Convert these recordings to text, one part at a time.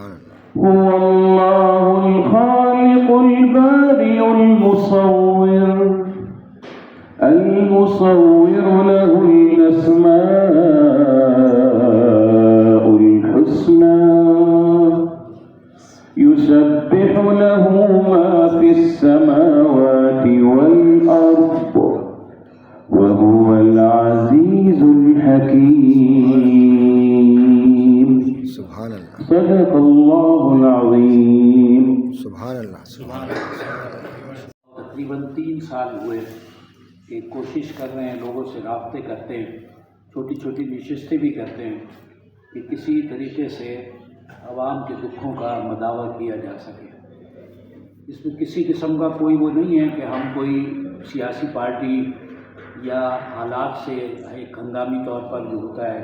هو الله الخالق البارئ المصور له الأسماء الحسنى يسبح له ما في السماوات والأرض وهو العزيز الحكيم سبحان اللہ، صدق الله العظيم. سبحان اللہ، سبحان اللہ. تقریباً 3 سال ہوئے کہ کوشش کر رہے ہیں، لوگوں سے رابطے کرتے ہیں، چھوٹی چھوٹی نشستیں بھی کرتے ہیں کہ کسی طریقے سے عوام کے دکھوں کا مداوع کیا جا سکے. اس میں کسی قسم کا کوئی وہ نہیں ہے کہ ہم کوئی سیاسی پارٹی یا حالات سے ایک ہنگامی طور پر جو ہوتا ہے،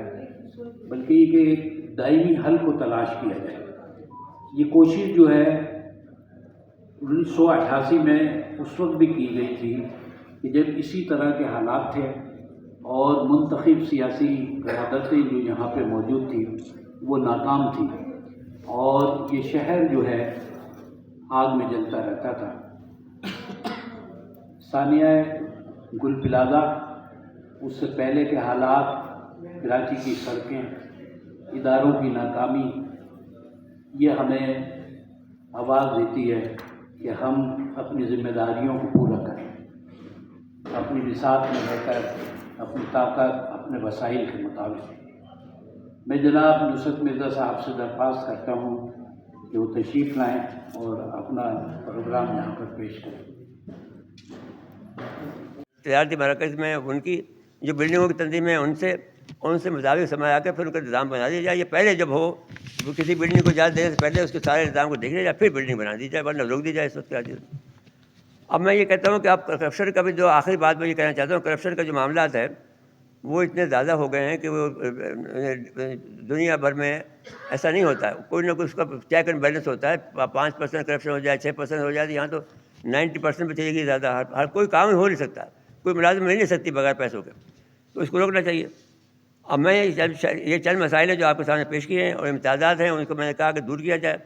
بلکہ یہ کہ ایک دائمی حل کو تلاش کیا جائے. یہ کوشش جو ہے 1988 میں اس وقت بھی کی گئی تھی کہ جب اسی طرح کے حالات تھے اور منتخب سیاسی قیادتیں جو یہاں پہ موجود تھی وہ ناکام تھی اور یہ شہر جو ہے آگ میں جلتا رہتا تھا. ثانیہ گل پلازہ، اس سے پہلے کے حالات، کراچی کی سڑکیں، اداروں کی ناکامی، یہ ہمیں آواز دیتی ہے کہ ہم اپنی ذمہ داریوں کو پورا کریں، اپنی بساط میں رہ کر اپنی طاقت اپنے وسائل کے مطابق. میں جناب نصرت مرزا صاحب سے درخواست کرتا ہوں کہ وہ تشریف لائیں اور اپنا پروگرام یہاں پر پیش کریں. تجارتی مراکز میں ان کی جو بلڈنگوں کی تنظیم ہے ان سے مطابق سمجھ آ کر پھر ان کا نظام بنا دیا جائے. یہ پہلے جب ہو وہ کسی بلڈنگ کو اجازت دینے سے پہلے اس کے سارے نظام کو دیکھ لیا جائے، پھر بلڈنگ بنا دی جائے، ورنہ روک دی جائے اس وقت. اب میں یہ کہتا ہوں کہ آپ کرپشن کا بھی جو آخری بات میں یہ کہنا چاہتا ہوں، کرپشن کا جو معاملات ہے وہ اتنے زیادہ ہو گئے ہیں کہ وہ دنیا بھر میں ایسا نہیں ہوتا ہے. کوئی نہ کوئی اس کا چیک اینڈ بیلنس ہوتا ہے. 5% کرپشن ہو جائے، 6% ہو جائے، یہاں تو 90% پہ چلے گی زیادہ. ہر کوئی کام ہو نہیں سکتا، کوئی ملازم نہیں لے سکتی بغیر پیسوں کے، تو اس کو روکنا چاہیے. اب میں یہ چند مسائل ہیں جو آپ کے سامنے پیش کیے ہیں اور امتیازات ہیں، ان کو میں نے کہا کہ دور کیا جائے.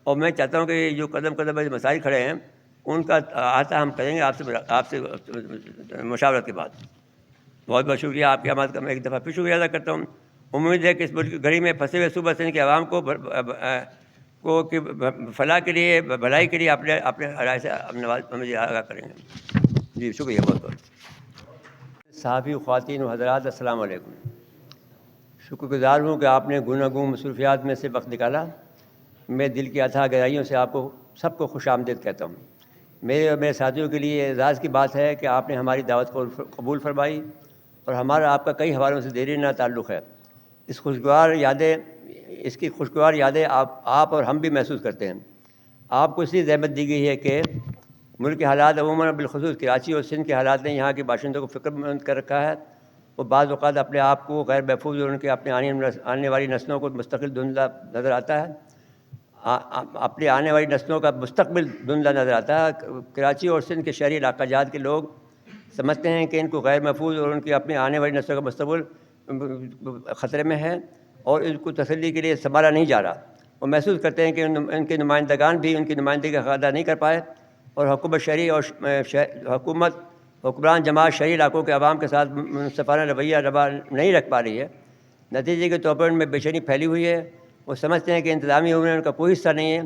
اور میں چاہتا ہوں کہ یہ جو قدم قدم مسائل کھڑے ہیں ان کا احاطہ ہم کریں گے آپ سے مشاورت کے بعد. بہت بہت شکریہ آپ کی آمد کا میں ایک دفعہ پھر شکریہ ادا کرتا ہوں. امید ہے کہ اس ملک کی گھڑی میں پھنسے ہوئے صوبہ سندھ کے عوام کو فلاح کے لیے، بھلائی کے لیے اپنے رائے سے مجھے آگاہ کریں گے. جی شکریہ بہت بہت. صحافی خواتین و حضرات السلام علیکم. شکر گزار ہوں کہ آپ نے گوناگون مصروفیات میں سے وقت نکالا. میں دل کی اتھاہ گہرائیوں سے آپ کو سب کو خوش آمدید کہتا ہوں. میرے اور میرے ساتھیوں کے لیے اعزاز کی بات ہے کہ آپ نے ہماری دعوت کو قبول فرمائی اور ہمارا آپ کا کئی حوالوں سے دیرینہ تعلق ہے. اس کی خوشگوار یادیں آپ اور ہم بھی محسوس کرتے ہیں. آپ کو اس لیے زحمت دی گئی ہے کہ ملک کے حالات عموماً بالخصوص کراچی اور سندھ کے حالات نے یہاں کے باشندوں کو فکر مند کر رکھا ہے. وہ بعض اوقات اپنے آپ کو غیر محفوظ اور ان کے اپنے آنے والی نسلوں کو مستقل دھندلا نظر آتا ہے. اپنی آنے والی نسلوں کا مستقبل دھندلا نظر آتا ہے. کراچی اور سندھ کے شہری علاقہ جات کے لوگ سمجھتے ہیں کہ ان کو غیر محفوظ اور ان کی اپنی آنے والی نسلوں کا مستقبل خطرے میں ہے اور ان کو تسلی کے لیے سنبھالا نہیں جا رہا. وہ محسوس کرتے ہیں کہ ان کے نمائندگان بھی ان کی نمائندگی کا ادا نہیں کر پائے اور حکمران جماعت شہری علاقوں کے عوام کے ساتھ منصفانہ رویہ روا نہیں رکھ پا رہی ہے. نتیجے کے طور پر ان میں بے چینی پھیلی ہوئی ہے. وہ سمجھتے ہیں کہ انتظامی امور میں ان کا کوئی حصہ نہیں ہے.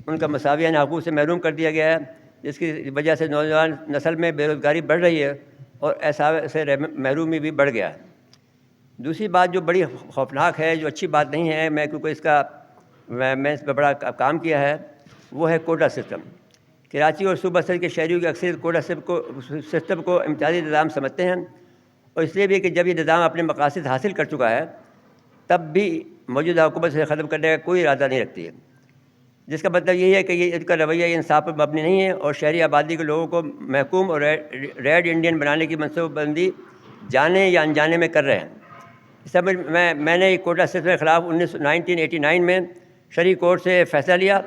ان کا مساویانہ حقوق سے محروم کر دیا گیا ہے، جس کی وجہ سے نوجوان نسل میں بے روزگاری بڑھ رہی ہے اور احساس سے محرومی بھی بڑھ گیا ہے. دوسری بات جو بڑی خوفناک ہے، جو اچھی بات نہیں ہے، میں اس پہ بڑا کام کیا ہے، وہ ہے کوٹا سسٹم. کراچی اور صوبہ سندھ کے شہریوں کی اکثریت کوٹا سسٹم کو امتیازی نظام سمجھتے ہیں، اور اس لیے بھی کہ جب یہ نظام اپنے مقاصد حاصل کر چکا ہے تب بھی موجودہ حکومت سے ختم کرنے کا کوئی ارادہ نہیں رکھتی ہے. جس کا مطلب یہی ہے کہ یہ ان کا رویہ انصاف پر مبنی نہیں ہے اور شہری آبادی کے لوگوں کو محکوم اور ریڈ انڈین بنانے کی منصوبہ بندی جانے یا انجانے میں کر رہے ہیں. سمجھ میں نے کوٹا سسٹم کے خلاف 1989 میں شرعی کورٹ سے فیصلہ لیا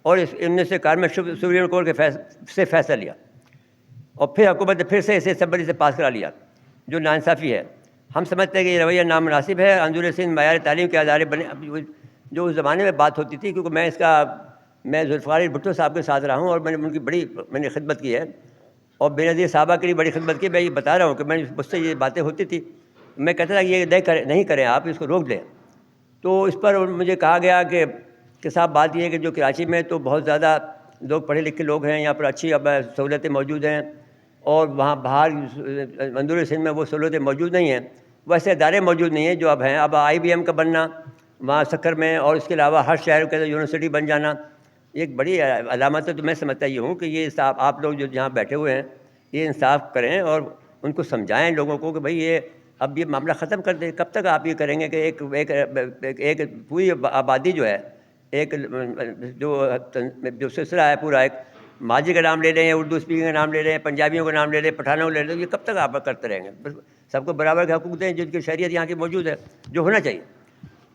اور ان سے کار میں سپریم کورٹ کے سے فیصلہ لیا اور پھر حکومت نے پھر سے اسے اسمبلی سے پاس کرا لیا، جو ناانصافی ہے. ہم سمجھتے ہیں کہ یہ رویہ نامناسب ہے. انظور سندھ معیار تعلیم کے ادارے جو اس زمانے میں بات ہوتی تھی، کیونکہ میں ذوالفقار علی بھٹو صاحب کے ساتھ رہا ہوں اور میں نے ان کی میں نے خدمت کی ہے اور بے نظیر صحابہ کے لیے بڑی خدمت کی. میں یہ بتا رہا ہوں کہ مجھ سے یہ باتیں ہوتی تھی، میں کہتا تھا یہ نہیں کریں آپ، اس کو روک دیں. تو اس پر مجھے کہا گیا کہ صاحب بات یہ ہے کہ جو کراچی میں تو بہت زیادہ لوگ پڑھے لکھے لوگ ہیں، یہاں پر اچھی اب سہولتیں موجود ہیں، اور وہاں باہر اندرون سندھ میں وہ سہولتیں موجود نہیں ہیں، ویسے ادارے موجود نہیں ہیں جو اب ہیں. اب IBM کا بننا وہاں سکر میں، اور اس کے علاوہ ہر شہر کے اندر یونیورسٹی بن جانا، یہ ایک بڑی علامت ہے. تو میں سمجھتا یہ ہوں کہ یہ آپ لوگ جو جہاں بیٹھے ہوئے ہیں یہ انصاف کریں اور ان کو سمجھائیں لوگوں کو کہ بھئی یہ اب یہ معاملہ ختم کر دیں. کب تک آپ یہ کریں گے کہ ایک پوری آبادی جو ہے، ایک جو سلسلہ ہے پورا، ایک ماجی کا نام لے لیں، اردو اسپیکنگ کا نام لے لیں، پنجابیوں کا نام لے لیں، پٹھانوں کو لے لیں، یہ کب تک آپ کرتے رہیں گے؟ سب کو برابر کے حقوق دیں جن کی شریعت یہاں کی موجود ہے، جو ہونا چاہیے.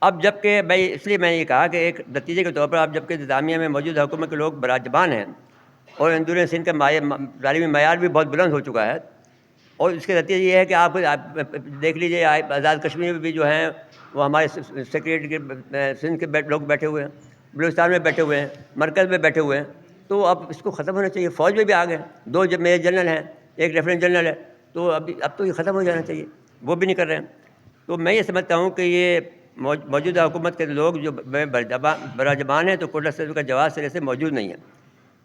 اب جب کہ اس لیے میں یہ کہا کہ ایک نتیجے کے طور پر اب جب کہ انتظامیہ میں موجود حکومت کے لوگ براجبان ہیں اور اندرون سندھ کا تعلیمی معیار بھی بہت بلند ہو چکا ہے، اور اس کے نتیجے یہ ہے کہ آپ دیکھ لیجیے آزاد کشمیر میں بھی جو ہیں وہ ہمارے سیکریٹری کے سندھ کے لوگ بیٹھے ہوئے ہیں، بلوچستان میں بیٹھے ہوئے ہیں، مرکز میں بیٹھے ہوئے ہیں. تو اب اس کو ختم ہونا چاہیے. فوج میں بھی آ گئے، 2 میجر جنرل ہیں، 1 لیفٹیننٹ جنرل ہے. تو اب تو یہ ختم ہو جانا چاہیے، وہ بھی نہیں کر رہے ہیں. تو میں یہ سمجھتا ہوں کہ یہ موجودہ حکومت کے لوگ جو براجبان ہیں تو کوٹلہ سیف کا جواز سرے سے موجود نہیں ہے.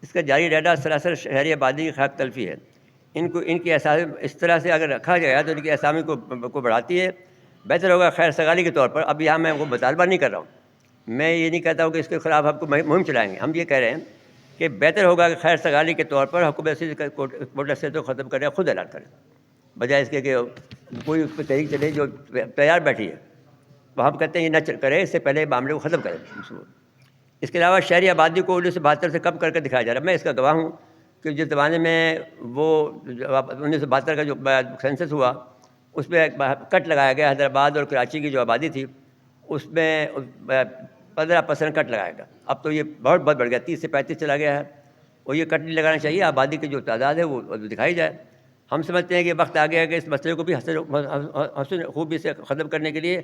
اس کا جاری رہنا سراسر شہری آبادی کی خاک تلفی ہے. ان کی اسامی اس طرح سے اگر رکھا جائے تو ان کی اسامی کو بڑھاتی ہے. بہتر ہوگا خیر سگالی کے طور پر. اب یہاں میں وہ مطالبہ نہیں کر رہا ہوں، میں یہ نہیں کہتا ہوں کہ اس کے خلاف ہم کو مہم چلائیں گے. ہم یہ کہہ رہے ہیں کہ بہتر ہوگا کہ خیر سگالی کے طور پر حکومت کوٹلہ سیف کو ختم کرے، خود اعلان کرے، بجائے اس کے کہ کوئی اس پہ تحریک چلے جو تیار بیٹھی ہے. وہ ہم کہتے ہیں یہ نہ کرے، اس سے پہلے معاملے کو ختم کرے. اس کے علاوہ شہری آبادی کو 1972 سے کم کر کے دکھایا جا رہا ہے. میں اس کا گواہ ہوں کہ جس زمانے میں وہ 1972 کا جو سینسس ہوا اس میں کٹ لگایا گیا. حیدرآباد اور کراچی کی جو آبادی تھی اس میں 15% کٹ لگایا گیا. اب تو یہ بہت بڑھ گیا، 30 سے 35 چلا گیا ہے. اور یہ کٹ نہیں لگانا چاہیے. آبادی کی جو تعداد ہے وہ دکھائی جائے. ہم سمجھتے ہیں کہ وقت آ گیا ہے کہ اس مسئلے کو بھی حسن خوبی سے ختم کرنے کے لیے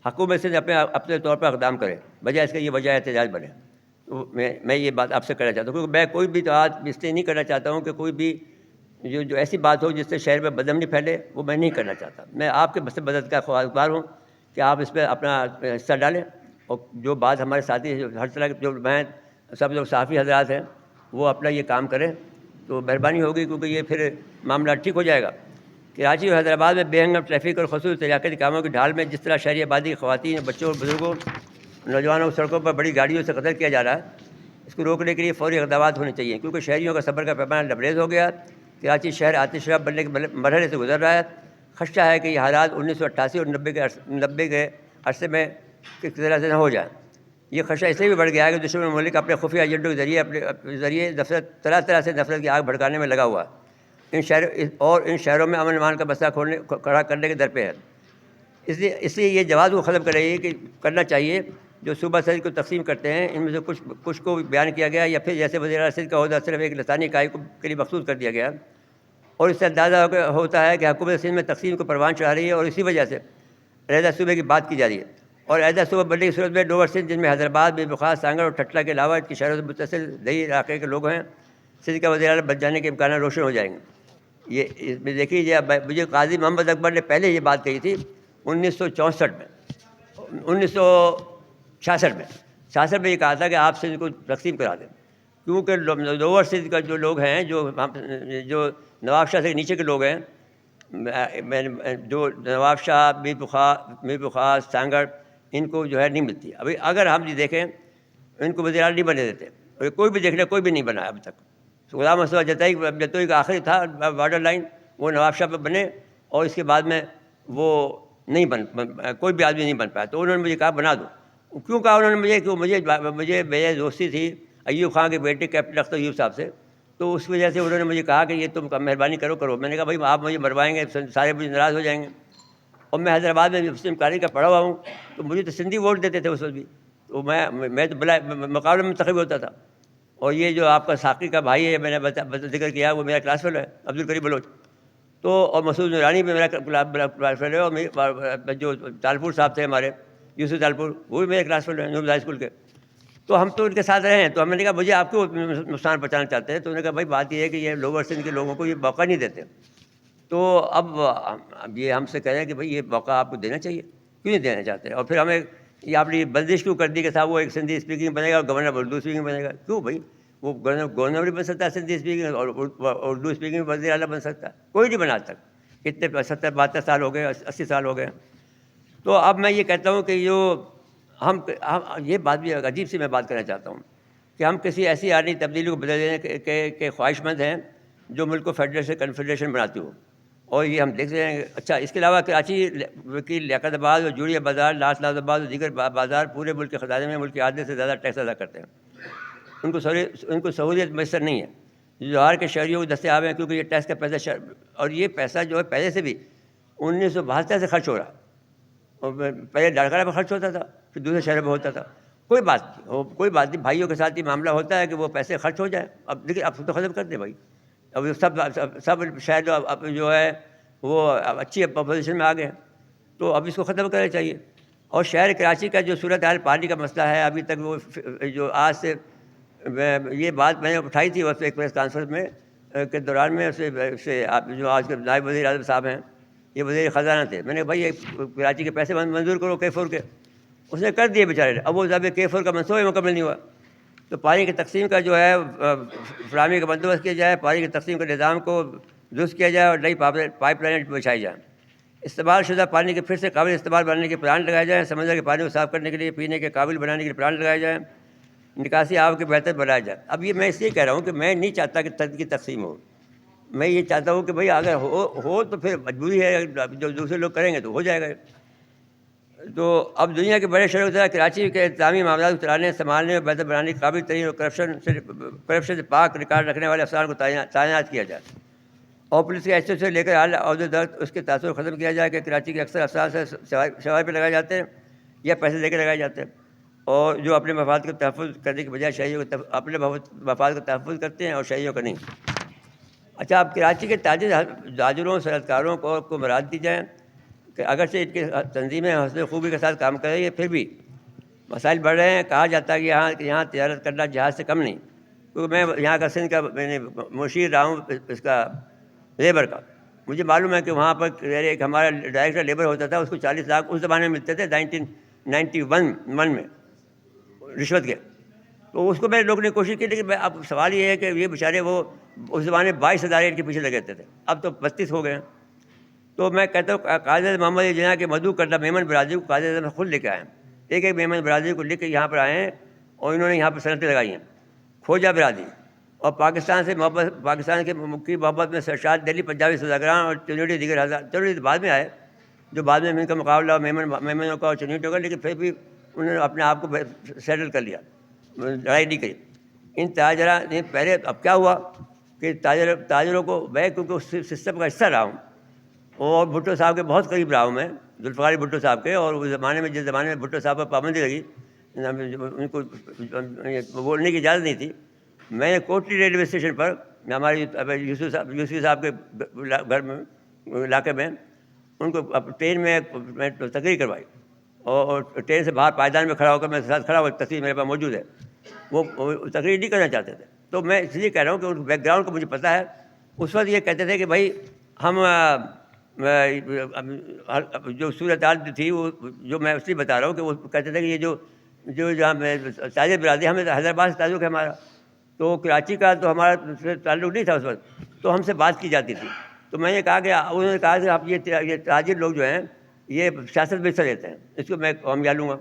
حکومت سے اپنے طور پر اقدام کرے، بجائے اس کے یہ وجہ احتجاج بنے. تو میں یہ بات آپ سے کرنا چاہتا ہوں، کیونکہ میں کوئی بھی بات اس لیے نہیں کرنا چاہتا ہوں کہ کوئی بھی جو ایسی بات ہو جس سے شہر میں بدامنی پھیلے، وہ میں نہیں کرنا چاہتا. میں آپ کے مدد کا خواہشگار ہوں کہ آپ اس پہ اپنا حصہ ڈالیں. اور جو بات ہمارے ساتھی ہر طرح کے جو میں سب جو صحافی حضرات ہیں وہ اپنا یہ کام کریں تو مہربانی ہوگی، کیونکہ یہ پھر معاملہ ٹھیک ہو جائے گا. کراچی اور حیدرآباد میں بے ہنگم ٹریفک اور خصوصی تجارتی کاموں کی ڈھال میں جس طرح شہری آبادی کی خواتین، بچوں اور بزرگوں، نوجوانوں کو سڑکوں پر بڑی گاڑیوں سے قتل کیا جا رہا ہے، اس کو روکنے کے لیے فوری اقدامات ہونے چاہیے. کیونکہ شہریوں کا صبر کا پیمانہ لبریز ہو گیا. کراچی شہر آتش شعاع بننے کے مرحلے سے گزر رہا ہے. خدشہ ہے کہ یہ حالات 1988 اور 90 کے عرصے میں کس طرح سے نہ ہو جائیں. یہ خدشہ اس لیے بھی بڑھ گیا ہے کہ دشمن ممالک اپنے خفیہ ایجنٹوں کے ذریعے طرح طرح سے نفرت کی آگ بھڑکانے میں لگا ہوا ہے. ان شہروں میں امن امان کا مسئلہ کھڑا کرنے کے در پہ ہے. اس لیے یہ جواز کو ختم کرنا چاہیے جو صوبہ صدر کو تقسیم کرتے ہیں. ان میں سے کچھ کو بیان کیا گیا، یا پھر جیسے وزیر اعلیٰ صدر کا عہدہ صرف ایک لسانی اکائی کے لیے مخصوص کر دیا گیا. اور اس سے اندازہ ہوتا ہے کہ حکومت سندھ میں تقسیم کو پروان چڑھا رہی ہے اور اسی وجہ سے علیحدہ صوبے کی بات کی جا رہی ہے. اور علیحدہ صوبہ بننے کی صورت میں لوور سندھ، جن میں حیدرآباد، بے بخار، سانگڑ اور ٹھٹلہ کے علاوہ کی شہروں سے متصل دیہی علاقے کے لوگ ہیں، سندھ کا وزیر اعلیٰ بن جانے کے امکانات روشن ہو جائیں گے. یہ اس میں دیکھیے، مجھے قاضی محمد اکبر نے پہلے یہ بات کہی تھی 1964 میں، 1966 میں یہ کہا تھا کہ آپ سندھ کو تقسیم کرا دیں. کیونکہ لوور سندھ کا جو لوگ ہیں، جو نواب شاہ سے نیچے کے لوگ ہیں، جو نواب شاہ، میر بخار، سانگڑ، ان کو جو ہے نہیں ملتی. ابھی اگر ہم یہ دیکھیں ان کو وزیر اعلیٰ نہیں بنے دیتے. اور کوئی بھی دیکھ لے، کوئی بھی نہیں بنا ابھی تک. غلام مصطفیٰ جتوئی کا آخری تھا بارڈر لائن، وہ نواب شاہ پہ بنے اور اس کے بعد میں وہ نہیں کوئی بھی آدمی نہیں بن پایا. تو انہوں نے مجھے کہا بنا دو. کیوں کہا انہوں نے مجھے؟ کہ مجھے میری دوستی تھی ایوب خان کے بیٹے کیپٹن اختر ایوب صاحب سے. تو اس وجہ سے انہوں نے مجھے کہا کہ یہ تم مہربانی کرو. میں نے کہا بھائی آپ مجھے مروائیں گے، سارے مجھے ناراض ہو جائیں گے. اور میں حیدرآباد میں مسلم کالج کا پڑھا ہوا ہوں، تو مجھے تو سندھی ووٹ دیتے تھے اس وقت بھی. تو میں تو بلا مقابلے میں منتخب ہوتا تھا. اور یہ جو آپ کا ساقی کا بھائی ہے، میں نے ذکر کیا، وہ میرا کلاس فیلو ہے، عبدالکریم بلوچ. تو اور مسعود نورانی بھی میرا کلاس فیلو ہے. اور جو تالپور صاحب تھے ہمارے، یوسف تالپور، وہ بھی میرے کلاس فیلو ہیں نور ہائی اسکول کے. تو ہم تو ان کے ساتھ رہے ہیں. تو ہم نے کہا مجھے آپ کو نقصان پہنچانا چاہتے ہیں. تو انہوں نے کہا بھائی بات یہ ہے کہ یہ لوور سندھ کے لوگوں کو یہ موقع نہیں دیتے. تو اب یہ ہم سے کہہ رہے ہیں کہ بھائی یہ موقع آپ کو دینا چاہیے, کیوں نہیں دینا چاہتے؟ اور پھر ہمیں یہ آپ نے بندش کیوں کر دی کہ صاحب وہ ایک سندھی اسپیکنگ بنے گا اور گورنر اردو اسپیکنگ بنے گا؟ کیوں بھائی؟ وہ گورنر بھی بن سکتا ہے سندھی اسپیکنگ, اور اردو اسپیکنگ بھی وزیر اعلیٰ بن سکتا ہے. کوئی نہیں بنا آج تک, اتنے 70-72 سال ہو گئے, 80 سال ہو گئے. تو اب میں یہ کہتا ہوں کہ جو ہم یہ بات بھی عجیب سی میں بات کرنا چاہتا ہوں کہ ہم کسی ایسی آئینی تبدیلی کو بدل دینے کے خواہش مند ہیں جو ملک کو فیڈریشن کنفیڈریشن بناتی ہو. اور یہ ہم دیکھ رہے ہیں. اچھا, اس کے علاوہ کراچی وکیل لیاقت آباد اور جوڑیہ بازار, لاس آباد اور دیگر بازار پورے ملک کے خزانے میں ملک کے آدھے سے زیادہ ٹیکس ادا کرتے ہیں. ان کو سہولیت میسر نہیں ہے جو جوہر کے شہریوں کو دستیاب ہیں, کیونکہ یہ ٹیکس کا پیسہ اور یہ پیسہ جو ہے پہلے سے بھی 1972 سے خرچ ہو رہا. اور پہلے لاڑکانہ پہ خرچ ہوتا تھا, پھر دوسرے شہروں پہ ہوتا تھا. کوئی بات نہیں, بھائیوں کے ساتھ یہ معاملہ ہوتا ہے کہ وہ پیسے خرچ ہو جائیں. اب لیکن اب تو ختم کر دیں بھائی. اب سب شہر اب جو ہے وہ اچھی پوزیشن میں آ گئے ہیں, تو اب اس کو ختم کرنا چاہیے. اور شہر کراچی کا جو صورت حال پانی کا مسئلہ ہے, ابھی تک وہ جو آج سے یہ بات میں نے اٹھائی تھی ایک پریس کانفرنس میں کے دوران میں سے آپ جو آج کے نائب وزیر اعظم صاحب ہیں, یہ وزیر خزانہ تھے. میں نے کہا بھائی کراچی کے پیسے منظور کرو K4 کے. اس نے کر دیے بیچارے نے. اب وہ جب K4 کا منصوبہ مکمل نہیں ہوا تو پانی کی تقسیم کا جو ہے فراہمی کا بندوبست کیا جائے, پانی کی تقسیم کے نظام کو درست کیا جائے اور نئی پائپ لائن بچھائی جائیں. استعمال شدہ پانی کے پھر سے قابل استعمال بنانے کے پلانٹ لگائے جائیں. سمندر کے پانی کو صاف کرنے کے لیے پینے کے قابل بنانے کے لیے پلانٹ لگائے جائیں. نکاسی آب کے بہتر بنایا جائے. اب یہ میں اس لیے کہہ رہا ہوں کہ میں نہیں چاہتا کہ تد کی تقسیم ہو. میں یہ چاہتا ہوں کہ بھائی اگر ہو تو پھر مجبوری ہے, جو دوسرے لوگ کریں گے تو ہو جائے گا. تو اب دنیا کے بڑے شہروں کی طرح کراچی کے انتظامی معاملات کو چلانے, سنبھالنے اور بہتر بنانے کے قابل ترین اور کرپشن سے پاک ریکارڈ رکھنے والے افسران کو تعینات کیا جائے. اور پولیس کے ایسے سے لے کر اعلیٰ عہدے تک اس کے تاثر ختم کیا جائے کہ کراچی کے اکثر افسران سے شوائب پہ لگائے جاتے ہیں یا پیسے دے کے لگائے جاتے ہیں, اور جو اپنے مفاد کو تحفظ کرنے کے بجائے شہریوں کو اپنے مفاد کو تحفظ کرتے ہیں اور شہریوں کا نہیں. اچھا, اب کراچی کے تاجروں صنعت کاروں کو مراد دی جائیں کہ اگرچہ ان کی تنظیمیں حسن خوبی کے ساتھ کام کر رہی ہے, پھر بھی مسائل بڑھ رہے ہیں. کہا جاتا ہے کہ یہاں تجارت کرنا جہاز سے کم نہیں, کیونکہ میں یہاں کا سندھ کا میں نے مشیر رہا ہوں اس کا لیبر کا. مجھے معلوم ہے کہ وہاں پر ایک ہمارا ڈائریکٹر لیبر ہوتا تھا, اس کو 40 لاکھ اس زمانے میں ملتے تھے 1991 میں رشوت کے. تو اس کو میں لوگوں نے کوشش کی, لیکن اب سوال یہ ہے کہ یہ بیچارے وہ اس زمانے 22,000 کے پیچھے لگے تھے, اب تو 32 ہو گئے ہیں. تو میں کہتا ہوں قائد محمد جناح کے مدعو کردہ میمن برادری کو قائد اعظم خود لے کے آئے ہیں. ایک میمن برادری کو لے کے یہاں پر آئے ہیں اور انہوں نے یہاں پر صنعتیں لگائی ہیں. کھوجا برادری اور پاکستان سے محبت, پاکستان کے کی محبت میں سرشاد دہلی پنجابی سوداگران اور چنوٹی دیگر چنوٹی بعد میں آئے, جو بعد میں ان کا مقابلہ میمنوں کا اور چنوٹیوں کا, لیکن پھر بھی انہوں نے اپنے آپ کو سیٹل کر لیا, لڑائی نہیں کری. ان تاجرہ نے پہلے, اب کیا ہوا کہ تاجروں کو میں کیونکہ اس سسٹم کا حصہ رہا ہوں اور بھٹو صاحب کے بہت قریب رہا ہوں میں, ذوالفقار علی بھٹو صاحب کے, اور اس زمانے میں جس زمانے میں بھٹو صاحب پر پابندی لگی, ان کو بولنے کی اجازت نہیں تھی. میں نے کوٹلی ریلوے اسٹیشن پر ہمارے یوسف صاحب کے گھر میں علاقے میں ان کو ٹرین میں تقریر کروائی, اور ٹرین سے باہر پائیدان میں کھڑا ہو کر میں ساتھ کھڑا ہوا, تصویر میرے پاس موجود ہے. وہ تقریر نہیں کرنا چاہتے تھے. تو میں اس لیے کہہ رہا ہوں کہ ان بیک گراؤنڈ کو مجھے پتہ ہے. اس وقت یہ کہتے تھے کہ بھائی ہم جو صورت حال تھی وہ جو میں اس لیے بتا رہا ہوں کہ وہ کہتے تھے کہ یہ جو جہاں تاجر برادری, ہمیں حیدرآباد سے تعلق ہے ہمارا, تو کراچی کا تو ہمارا تعلق نہیں تھا اس وقت, تو ہم سے بات کی جاتی تھی. تو میں نے کہا کہ انہوں نے کہا کہ آپ یہ تاجر لوگ جو ہیں یہ سیاست میں حصہ لیتے ہیں, اس کو میں قومیہ لوں گا.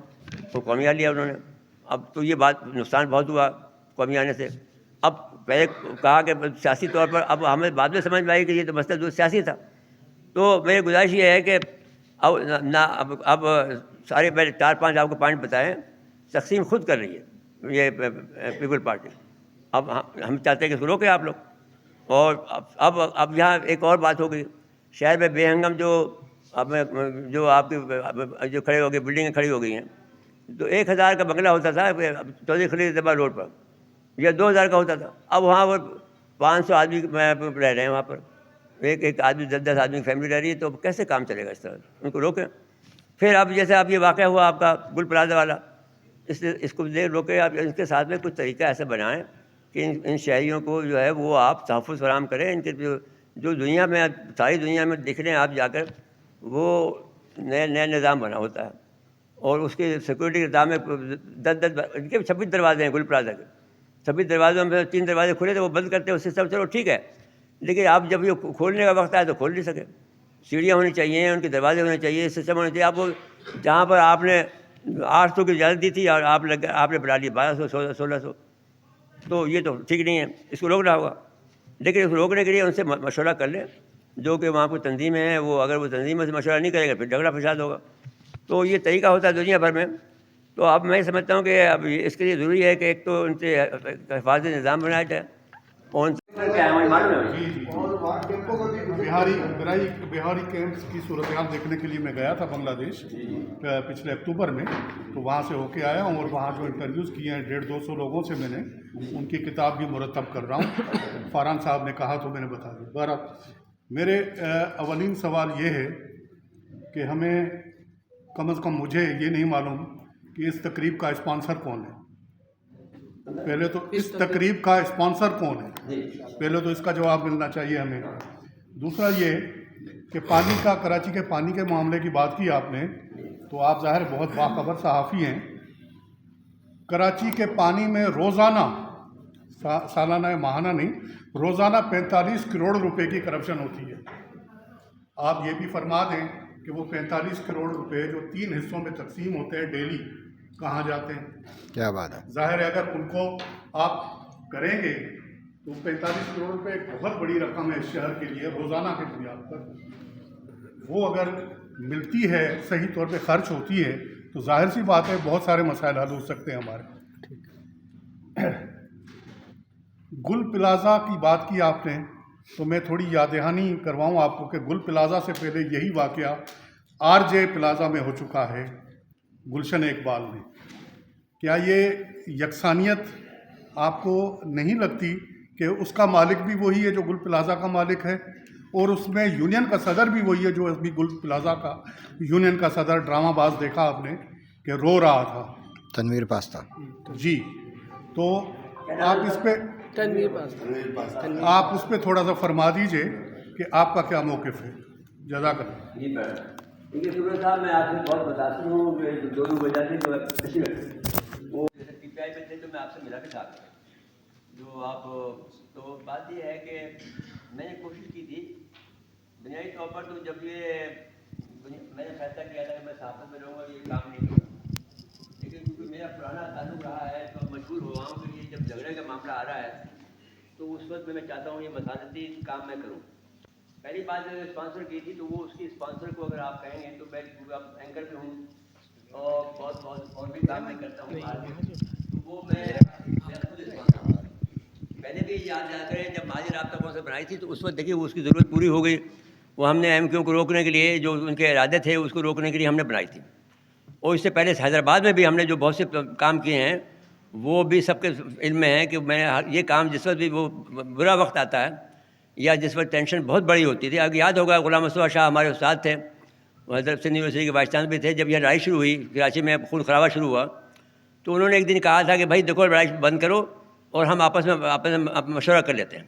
تو قومیہ لیا انہوں نے. اب تو یہ بات نقصان بہت ہوا قومی آنے سے. اب پہلے کہا کہ سیاسی طور پر, اب ہمیں بعد میں سمجھ میں آئی کہ یہ تو مسئلہ جو سیاسی تھا. تو میری گزارش یہ ہے کہ اب سارے پہلے 4-5 آپ کو پوائنٹ بتائیں, تقسیم خود کر رہی ہے یہ پیپل پارٹی. اب ہم چاہتے ہیں کہ اس کو روکیں آپ لوگ. اور اب یہاں ایک اور بات ہو گئی, شہر میں بے ہنگم جو آپ کی جو کھڑے ہو گئی بلڈنگیں کھڑی ہو گئی ہیں. تو 1,000 کا بنگلہ ہوتا تھا چودھری خلیل زبا روڈ پر, یا 2,000 کا ہوتا تھا. اب وہاں وہ 500 آدمی رہ رہے ہیں وہاں پر, ایک آدمی 10 آدمی کی فیملی رہ رہی ہے. تو کیسے کام چلے گا اس طرح؟ ان کو روکیں. پھر اب جیسے اب یہ واقعہ ہوا آپ کا گل پلازا والا، اس کو دیر روکے، آپ اس کے ساتھ میں کچھ طریقہ ایسا بنائیں کہ ان شہریوں کو جو ہے وہ آپ تحفظ فراہم کریں. ان کے جو دنیا میں ساری دنیا میں دیکھ رہے ہیں آپ جا کر، وہ نیا نظام بنا ہوتا ہے، اور اس کے سیکورٹی کے نظام میں 10 ان کے 26 دروازے ہیں گل پلازا کے. 26 دروازوں میں 3 دروازے کھلے تھے، وہ بند کرتے ہیں اس سسٹم. چلو ٹھیک ہے، لیکن آپ جب یہ کھولنے کا وقت آئے تو کھول نہیں سکے. سیڑھیاں ہونی چاہیے، ان کے دروازے ہونے چاہیے، سسٹم ہونا چاہیے. آپ کو جہاں پر آپ نے 800 کی اجازت دی تھی اور آپ نے بنا لی 1200 1600، تو یہ تو ٹھیک نہیں ہے، اس کو روکنا ہوگا. لیکن اس کو روکنے کے لیے ان سے مشورہ کر لیں، جو کہ وہاں کوئی تنظیمیں ہیں، وہ اگر وہ تنظیم سے مشورہ نہیں کرے گا پھر جھگڑا فساد ہوگا. تو یہ طریقہ ہوتا ہے دنیا بھر میں. تو اب میں سمجھتا ہوں کہ اب اس کے لیے ضروری ہے کہ ایک تو ان سے حفاظتی نظام بنایا جائے، اور ان سے کیا ہے ہماری معلوم ہے. بہاری کیمپس کی صورتحال دیکھنے کے لیے میں گیا تھا بنگلہ دیش پچھلے اکتوبر میں، تو وہاں سے ہو کے آیا ہوں، اور وہاں جو انٹرویوز کیے ہیں 150-200 لوگوں سے میں نے ان کی کتاب بھی مرتب کر رہا ہوں. فاران صاحب نے کہا تو میں نے بتا دیا. بہرحال میرے اولین سوال یہ ہے کہ ہمیں کم از کم مجھے یہ نہیں معلوم کہ اس تقریب کا اسپانسر کون ہے. پہلے تو اس تقریب کا اسپانسر کون ہے، پہلے تو اس کا جواب ملنا چاہیے ہمیں. دوسرا یہ کہ پانی کا، کراچی کے پانی کے معاملے کی بات کی آپ نے، تو آپ ظاہر بہت باخبر صحافی ہیں. کراچی کے پانی میں روزانہ، سالانہ ماہانہ نہیں، روزانہ 45 کروڑ روپے کی کرپشن ہوتی ہے. آپ یہ بھی فرما دیں کہ وہ 45 کروڑ روپے جو 3 حصوں میں تقسیم ہوتے ہیں ڈیلی، کہاں جاتے ہیں؟ کیا بات ہے. ظاہر ہے اگر ان کو آپ کریں گے تو 45 کروڑ روپے ایک بہت بڑی رقم ہے اس شہر کے لیے روزانہ کے بنیاد پر. وہ اگر ملتی ہے، صحیح طور پہ خرچ ہوتی ہے، تو ظاہر سی بات ہے بہت سارے مسائل حل ہو سکتے ہیں ہمارے. گل پلازا کی بات کی آپ نے، تو میں تھوڑی یاد دہانی کرواؤں آپ کو کہ گل پلازا سے پہلے یہی واقعہ آر جے پلازا میں ہو چکا ہے، گلشن اقبال میں. کیا یہ یکسانیت آپ کو نہیں لگتی کہ اس کا مالک بھی وہی ہے جو گل پلازا کا مالک ہے، اور اس میں یونین کا صدر بھی وہی ہے جو ابھی گل پلازا کا یونین کا صدر ڈرامہ باز دیکھا آپ نے کہ رو رہا تھا، تنویر پاستہ. جی. تو آپ اس پہ تھوڑا سا فرما دیجئے کہ آپ کا کیا موقف ہے. جزاک اللہ. جی دیکھیے سورج صاحب، میں آپ سے بہت متاثر ہوں. جو دونوں وجہ سے جو اچھی لگتی وہ جیسے پی پی آئی میں تھے تو میں آپ سے ملا بھی تھا. جو آپ تو بات یہ ہے کہ میں نے کوشش کی تھی بنیادی طور پر، تو جب میں نے فیصلہ کیا تھا کہ میں صحافت میں رہوں گا، یہ کام نہیں کروں گا. لیکن کیونکہ میرا پرانا تعلق رہا ہے تو مجبور ہوا ہوں کہ یہ جب جھگڑے کا معاملہ آ رہا ہے تو اس وقت میں چاہتا ہوں یہ مسالتی کام میں کروں. پہلی بات جو اسپانسر کی تھی تو وہ اس کی اسپانسر کو اگر آپ کہیں گے تو میں اینکر پہ ہوں اور بہت اور بھی کام میں کرتا ہوں تو وہ میں خود اسپانسر ہوں. پہلے بھی یاد کریں جب ماضی رابطہ کونسل بنائی تھی تو اس وقت دیکھیے وہ اس کی ضرورت پوری ہو گئی. وہ ہم نے ایم کیو کو روکنے کے لیے، جو ان کے ارادے تھے اس کو روکنے کے لیے ہم نے بنائی تھی. اور اس سے پہلے حیدرآباد میں بھی ہم نے جو بہت سے کام کیے ہیں وہ بھی سب کے علم میں ہے کہ میں یہ کام جس وقت بھی وہ برا وقت آتا ہے یا جس وقت ٹینشن بہت بڑی ہوتی تھی. اگر یاد ہوگا غلام مصطفیٰ شاہ ہمارے استاد تھے، وہ حضرت سندھ یونیورسٹی کے وائس چانسلر بھی تھے. جب یہ لڑائی شروع ہوئی کراچی میں، خون خرابہ شروع ہوا، تو انہوں نے ایک دن کہا تھا کہ بھائی دیکھو لڑائی بند کرو اور ہم آپس میں مشورہ کر لیتے ہیں.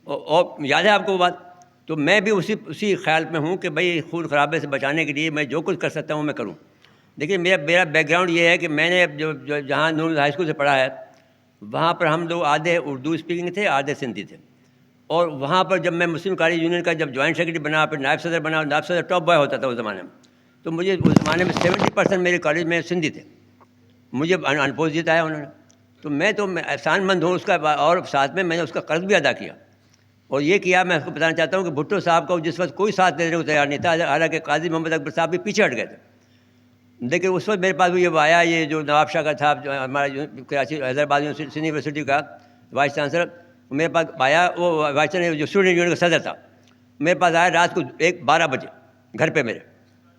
اور یاد ہے آپ کو وہ بات؟ تو میں بھی اسی خیال میں ہوں کہ بھائی خون خرابے سے بچانے کے لیے میں جو کچھ کر سکتا ہوں میں کروں. دیکھیے میرا بیک گراؤنڈ یہ ہے کہ میں نے جو جہاں نور ہائی اسکول سے پڑھا ہے وہاں پر ہم لوگ آدھے اردو اسپیکنگ تھے، آدھے سندھی تھے. اور وہاں پر جب میں مسلم قاری یونین کا جب جوائنٹ سیکرٹری بنا، پھر نائب صدر بنا، نائب صدر ٹاپ بوائے ہوتا تھا اس زمانے میں، تو مجھے اس زمانے میں 70% میرے کالج میں سندھی تھے. مجھے انپوز جتایا انہوں نے. تو میں احسان مند ہوں اس کا، اور ساتھ میں نے اس کا قرض بھی ادا کیا. اور یہ کیا، میں اس کو بتانا چاہتا ہوں کہ بھٹو صاحب کو جس وقت کوئی ساتھ دینے کو تیار نہیں تھا، حالانکہ قاضی محمد اکبر صاحب بھی پیچھے ہٹ گئے تھے. لیکن اس وقت میرے پاس یہ آیا، یہ جو نواب شاہ کا تھا، جو ہمارا کراچی حیدرآباد یونیورسٹی کا وائس چانسلر، میرے پاس آیا. وہ وائس چانسلر جو اسٹوڈنٹ یونین کا صدر تھا، میرے پاس آیا رات کو 12 بجے گھر پہ میرے،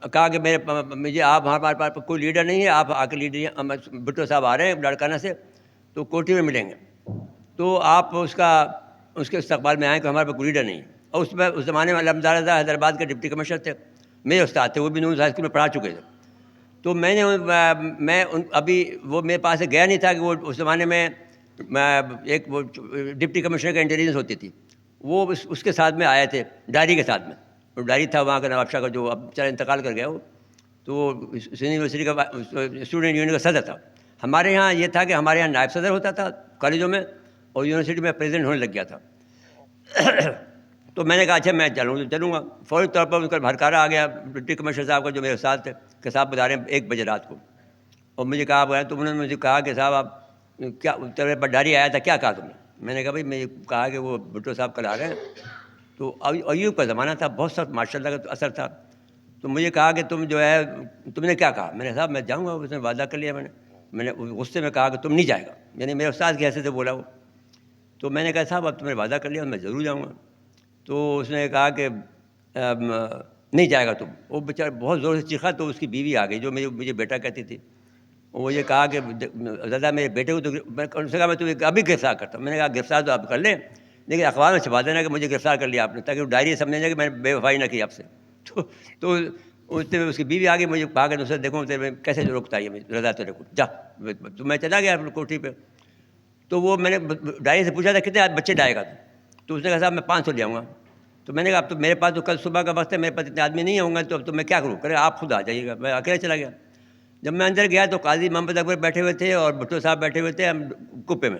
کہا کہ مجھے آپ ہمارے پاس کوئی لیڈر نہیں ہے، آپ آ کے لیڈر، بھٹو صاحب آ رہے ہیں لاڑکانہ سے، تو کوٹھی میں ملیں گے، تو آپ اس کے استقبال میں آئیں کہ ہمارے پاس کوئی لیڈر نہیں ہے. اور اس زمانے میں علمدار حیدرآباد کے ڈپٹی کمشنر تھے، میرے استاد تھے، وہ بھی نور ہائی اسکول میں پڑھا چکے تھے. تو میں ابھی وہ میرے پاس سے گیا نہیں تھا کہ وہ اس زمانے میں ایک وہ ڈپٹی کمشنر کا انٹیلیجنس ہوتی تھی، وہ اس کے ساتھ میں آئے تھے، ڈائری کے ساتھ میں. وہ ڈائری تھا وہاں کا نواب شاہ کا، جو اب چلا انتقال کر گیا وہ، تو وہ یونیورسٹی کا اسٹوڈنٹ یونین کا صدر تھا. ہمارے یہاں یہ تھا کہ ہمارے یہاں نائب صدر ہوتا تھا کالجوں میں، اور یونیورسٹی میں پریزیڈنٹ ہونے لگ گیا تھا. تو میں نے کہا اچھا میں چلوں گا. فوری طور پر ان کا بھرکارا آ گیا ڈپٹی کمشنر صاحب کا جو میرے استاد تھے، کہ صاحب بتا رہے ہیں 1 بجے رات کو، اور مجھے کہا آپ گئے. تو انہوں نے مجھے کہا کہ صاحب آپ کیا تیرے پر ڈائری آیا تھا، کیا کہا تم نے؟ میں نے کہا بھائی میں کہا کہ وہ بھٹو صاحب کل آ رہے ہیں. تو ایوب کا زمانہ تھا، بہت سخت ماشاء اللہ کا اثر تھا. تو مجھے کہا کہ تم جو ہے تم نے کیا کہا؟ میں نے صاحب میں جاؤں گا، اس نے وعدہ کر لیا. میں نے غصے میں کہا کہ تم نہیں جائے گا، یعنی میرے استاد کی حیثیت سے بولا وہ. تو میں نے کہا صاحب اب تم نے وعدہ کر لیا، میں ضرور جاؤں گا. تو اس نے کہا کہ نہیں جائے گا تم. وہ بیچارہ بہت زور سے چیخا، تو اس کی بیوی آ گئی جو مجھے بیٹا کہتی تھی. وہ یہ کہا کہ دادا میرے بیٹے کو تو میں ان سے کہا میں تمہیں ابھی گرفتار کرتا ہوں. میں نے کہا گرفتار تو آپ کر لیں، لیکن اخبار میں چھپا دینا کہ مجھے گرفتار کر لیا آپ نے، تاکہ وہ ڈائری سمجھیں کہ میں نے بے وفائی نہ کی آپ سے. تو اس کی بیوی آگے مجھے کہا کہ نصرت دیکھو تیرے کیسے روکتا ہے یہ رضا تیرے کو، جا. تو میں چلا گیا کوٹھی پہ. تو وہ میں نے ڈائری سے پوچھا تھا کتنے بچے ڈائے گا؟ تو اس نے کہا صاحب میں 500 لے آؤں گا. تو میں نے کہا اب تو میرے پاس تو کل صبح کا وقت ہے، میرے پاس اتنے آدمی نہیں ہوں گے، تو اب تو میں کیا کروں؟ کرے آپ خود آ جائیے گا. میں اکیلے چلا گیا. جب میں اندر گیا تو قاضی محمد اکبر بیٹھے ہوئے تھے اور بھٹو صاحب بیٹھے ہوئے تھے کپے میں.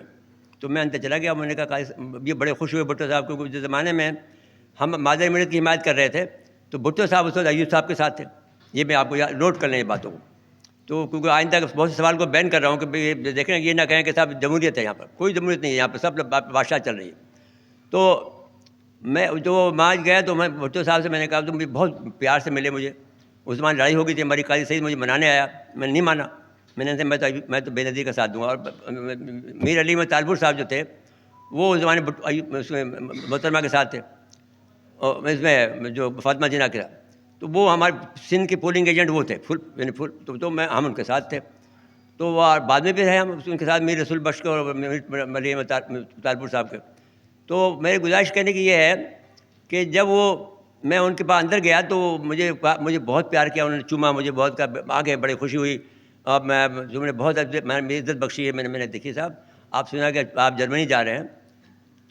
تو میں اندر چلا گیا. میں نے کہا قاضی، یہ بڑے خوش ہوئے بھٹو صاحب کو، جس زمانے میں ہم مادر ملت کی حمایت کر رہے تھے تو بھٹو صاحب اس وقت ایوب صاحب کے ساتھ تھے. یہ میں آپ کو نوٹ کر لیں یہ باتوں کو. تو کیونکہ آئندہ بہت سے سوال کو بین کر رہا ہوں کہ دیکھیں یہ نہ کہیں کہ صاحب جمہوریت ہے یہاں پر. کوئی جمہوریت نہیں ہے یہاں پر، سب بادشاہ چل رہی ہے. تو میں جو ماج گیا تو میں بھٹو صاحب سے میں نے کہا تم بھی بہت پیار سے ملے مجھے. اس زمان لڑائی ہو گئی تھی ہماری، قاضی سعید مجھے منانے آیا، میں نے نہیں مانا. میں نے میں تو بے نظیر کا ساتھ دوں گا. اور میر علی میں طالبور صاحب جو تھے وہ اس زمانے محترمہ کے ساتھ تھے، اور اس میں جو فاطمہ جناح کے ساتھ. تو وہ ہمارے سندھ کے پولنگ ایجنٹ وہ تھے فل تو ہم ان کے ساتھ تھے. تو وہ بعد میں بھی رہے ہم ان کے ساتھ، میر رسول بخش کے اور مریم طالبور صاحب کے. تو میری گزارش کہنے کی یہ ہے کہ جب میں ان کے پاس اندر گیا تو مجھے بہت پیار کیا، انہوں نے چوما مجھے بہت، آگے بڑی خوشی ہوئی. اب تم نے بہت میری عزت بخشی ہے. میں نے دیکھی صاحب آپ سنا کہ آپ جرمنی جا رہے ہیں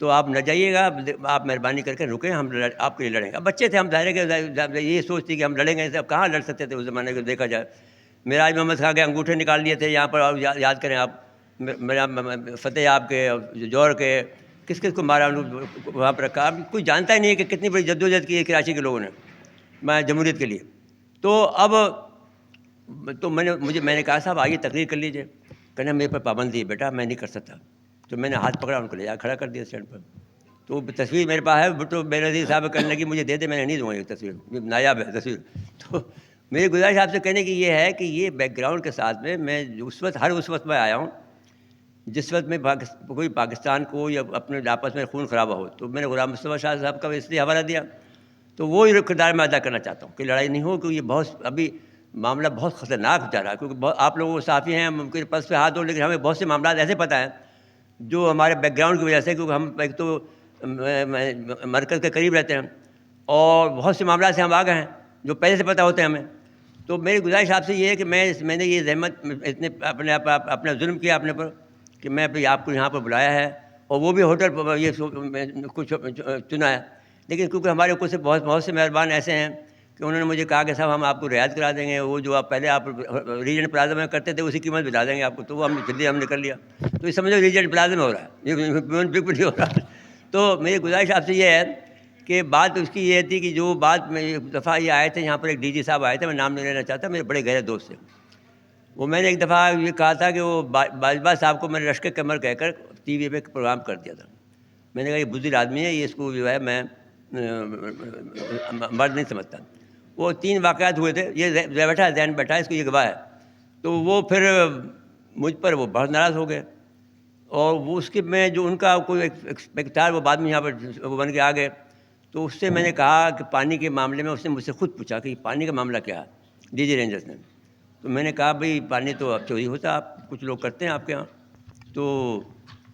تو آپ نہ جائیے گا، آپ مہربانی کر کے رکیں، ہم آپ کے لیے لڑیں گے. اب بچے تھے ہم، ظاہر ہے کہ یہ سوچتی کہ ہم لڑیں گے. اب کہاں لڑ سکتے تھے اس زمانے کو دیکھا جائے. میراج محمد خان کے انگوٹھے نکال لیے تھے یہاں پر، اور یاد کریں آپ میرا فتح آپ کے جوہر کے کس کو مارا وہاں پر رکھا. اب کوئی جانتا ہی نہیں ہے کہ کتنی بڑی جدوجہد کی ہے کراچی کے لوگوں نے جمہوریت کے لیے. تو اب تو میں نے کہا صاحب آئیے تقریر کر لیجیے. کہنا میرے پر پابندی ہے بیٹا، میں نہیں کر سکتا. تو میں نے ہاتھ پکڑا، ان کو لے جا کھڑا کر دیا اسٹینڈ پر. تو تصویر میرے پاس ہے، بھٹو بے نظیر صاحب کہنے لگی مجھے دے دے. میں نے نہیں دوں گا یہ تصویر، یہ نایاب ہے تصویر. تو میری گزارش آپ سے کہنے کی یہ ہے کہ یہ بیک گراؤنڈ کے ساتھ میں اس وقت میں آیا ہوں جس وقت میں کوئی پاکستان کو یا اپنے آپس میں خون خرابہ ہو. تو میں نے غلام مصطفیٰ شاہ صاحب کا اس لیے حوالہ دیا. تو وہ کردار میں ادا کرنا چاہتا ہوں کہ لڑائی نہیں ہو، کیونکہ یہ بہت ابھی معاملہ بہت خطرناک جا رہا ہے. کیونکہ آپ لوگ صحافی ہیں، ممکن پس پہ ہاتھ دو، لیکن ہمیں بہت سے معاملات ایسے پتہ ہیں جو ہمارے بیک گراؤنڈ کی وجہ سے، کیونکہ ہم ایک تو مرکز کے قریب رہتے ہیں اور بہت سے معاملات سے ہم آگے ہیں جو پہلے سے پتہ ہوتے ہیں ہمیں. تو میری گزارش آپ سے یہ ہے کہ میں نے یہ زحمت اتنے اپنا ظلم کیا اپنے پر کہ میں آپ کو یہاں پر بلایا ہے، اور وہ بھی ہوٹل پر یہ کچھ چنا ہے. لیکن کیونکہ ہمارے اوپر سے بہت سے مہربان ایسے ہیں کہ انہوں نے مجھے کہا کہ صاحب ہم آپ کو رعایت کرا دیں گے، وہ جو آپ پہلے آپ ریجنٹ پلازا میں کرتے تھے اسی قیمت بتا دیں گے آپ کو. تو وہ جلدی ہم نے کر لیا. تو یہ سمجھو ریجنٹ پلازا میں ہو رہا ہے، یہ بگ نہیں ہو رہا. تو میری گزارش آپ سے یہ ہے کہ بات اس کی یہ تھی کہ جو بات میں ایک دفعہ یہ آئے تھے یہاں پر، ایک ڈی جی صاحب آئے تھے، میں نام نہیں لینا چاہتا، میرے بڑے گہرے دوست تھے. وہ میں نے ایک دفعہ یہ کہا تھا کہ وہ باجوہ صاحب کو میں نے رشک کمر کہہ کر ٹی وی پہ پروگرام کر دیا تھا. میں نے کہا یہ بزدل آدمی ہے، یہ اس کو جو ہے میں مرد نہیں سمجھتا. وہ 3 واقعات ہوئے تھے، یہ بیٹھا ذہن بیٹھا ہے، اس کو یہ گواہ ہے. تو وہ پھر مجھ پر وہ بہت ناراض ہو گئے، اور وہ اس کے میں جو ان کا کوئی ایک تھا وہ بعد میں یہاں پر وہ بن کے آ گئے. تو اس سے میں نے کہا کہ پانی کے معاملے میں اس نے مجھ سے خود پوچھا کہ پانی کا معاملہ کیا ہے ڈی جی رینجرس نے. تو میں نے کہا بھئی پانی تو اب چوری ہوتا، آپ کچھ لوگ کرتے ہیں آپ کے یہاں. تو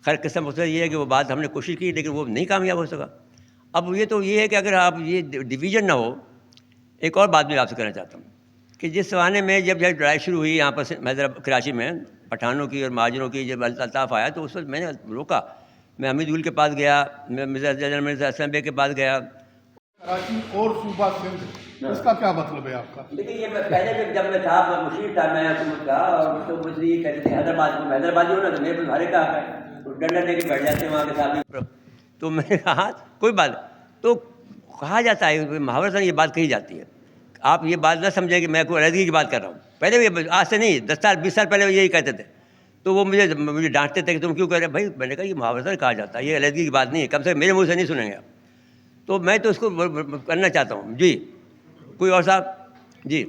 خیر قسم مسئلہ یہ ہے کہ وہ بات ہم نے کوشش کی لیکن وہ نہیں کامیاب ہو سکا. اب یہ تو یہ ہے کہ اگر آپ یہ ڈویژن نہ ہو. ایک اور بات میں آپ سے کہنا چاہتا ہوں کہ جس زمانے میں جب لڑائی شروع ہوئی یہاں پر حیدرآباد کراچی میں پٹھانوں کی اور مہاجروں کی، جب الطاف آیا تو اس وقت میں نے روکا. میں حمید گل کے پاس گیا، میں جنرل مرزا اسلم بے کے پاس گیا. کراچی اور صوبہ سندھ، اس کا کیا مطلب ہے آپ کا؟ لیکن یہ پہلے بھی جب میں تھا مشیر تھا میں حکومت کا، اور تو مجھے یہ کہتے تھے حیدرآبادی ہونا تو میرے پاس ہمارے کہا ہے، ڈنڈا لے کے بیٹھ جاتے ہیں وہاں کے سامنے. تو میں نے کہا کوئی بات نہیں. تو کہا جاتا ہے محاورتاً یہ بات کہی جاتی ہے. آپ یہ بات نہ سمجھیں کہ میں کوئی علیحدگی کی بات کر رہا ہوں. پہلے بھی آج سے نہیں 10 سال 20 سال پہلے یہی کہتے تھے. تو وہ مجھے ڈانٹتے تھے کہ تم کیوں کہہ رہے بھائی. میں نے کہا یہ محاورتاً کہا جاتا ہے، یہ علیحدگی کی بات نہیں ہے، کم سے کم میرے منہ سے نہیں سنیں گے آپ. تو میں تو اس کو کرنا چاہتا ہوں. جی کوئی اور صاحب؟ جی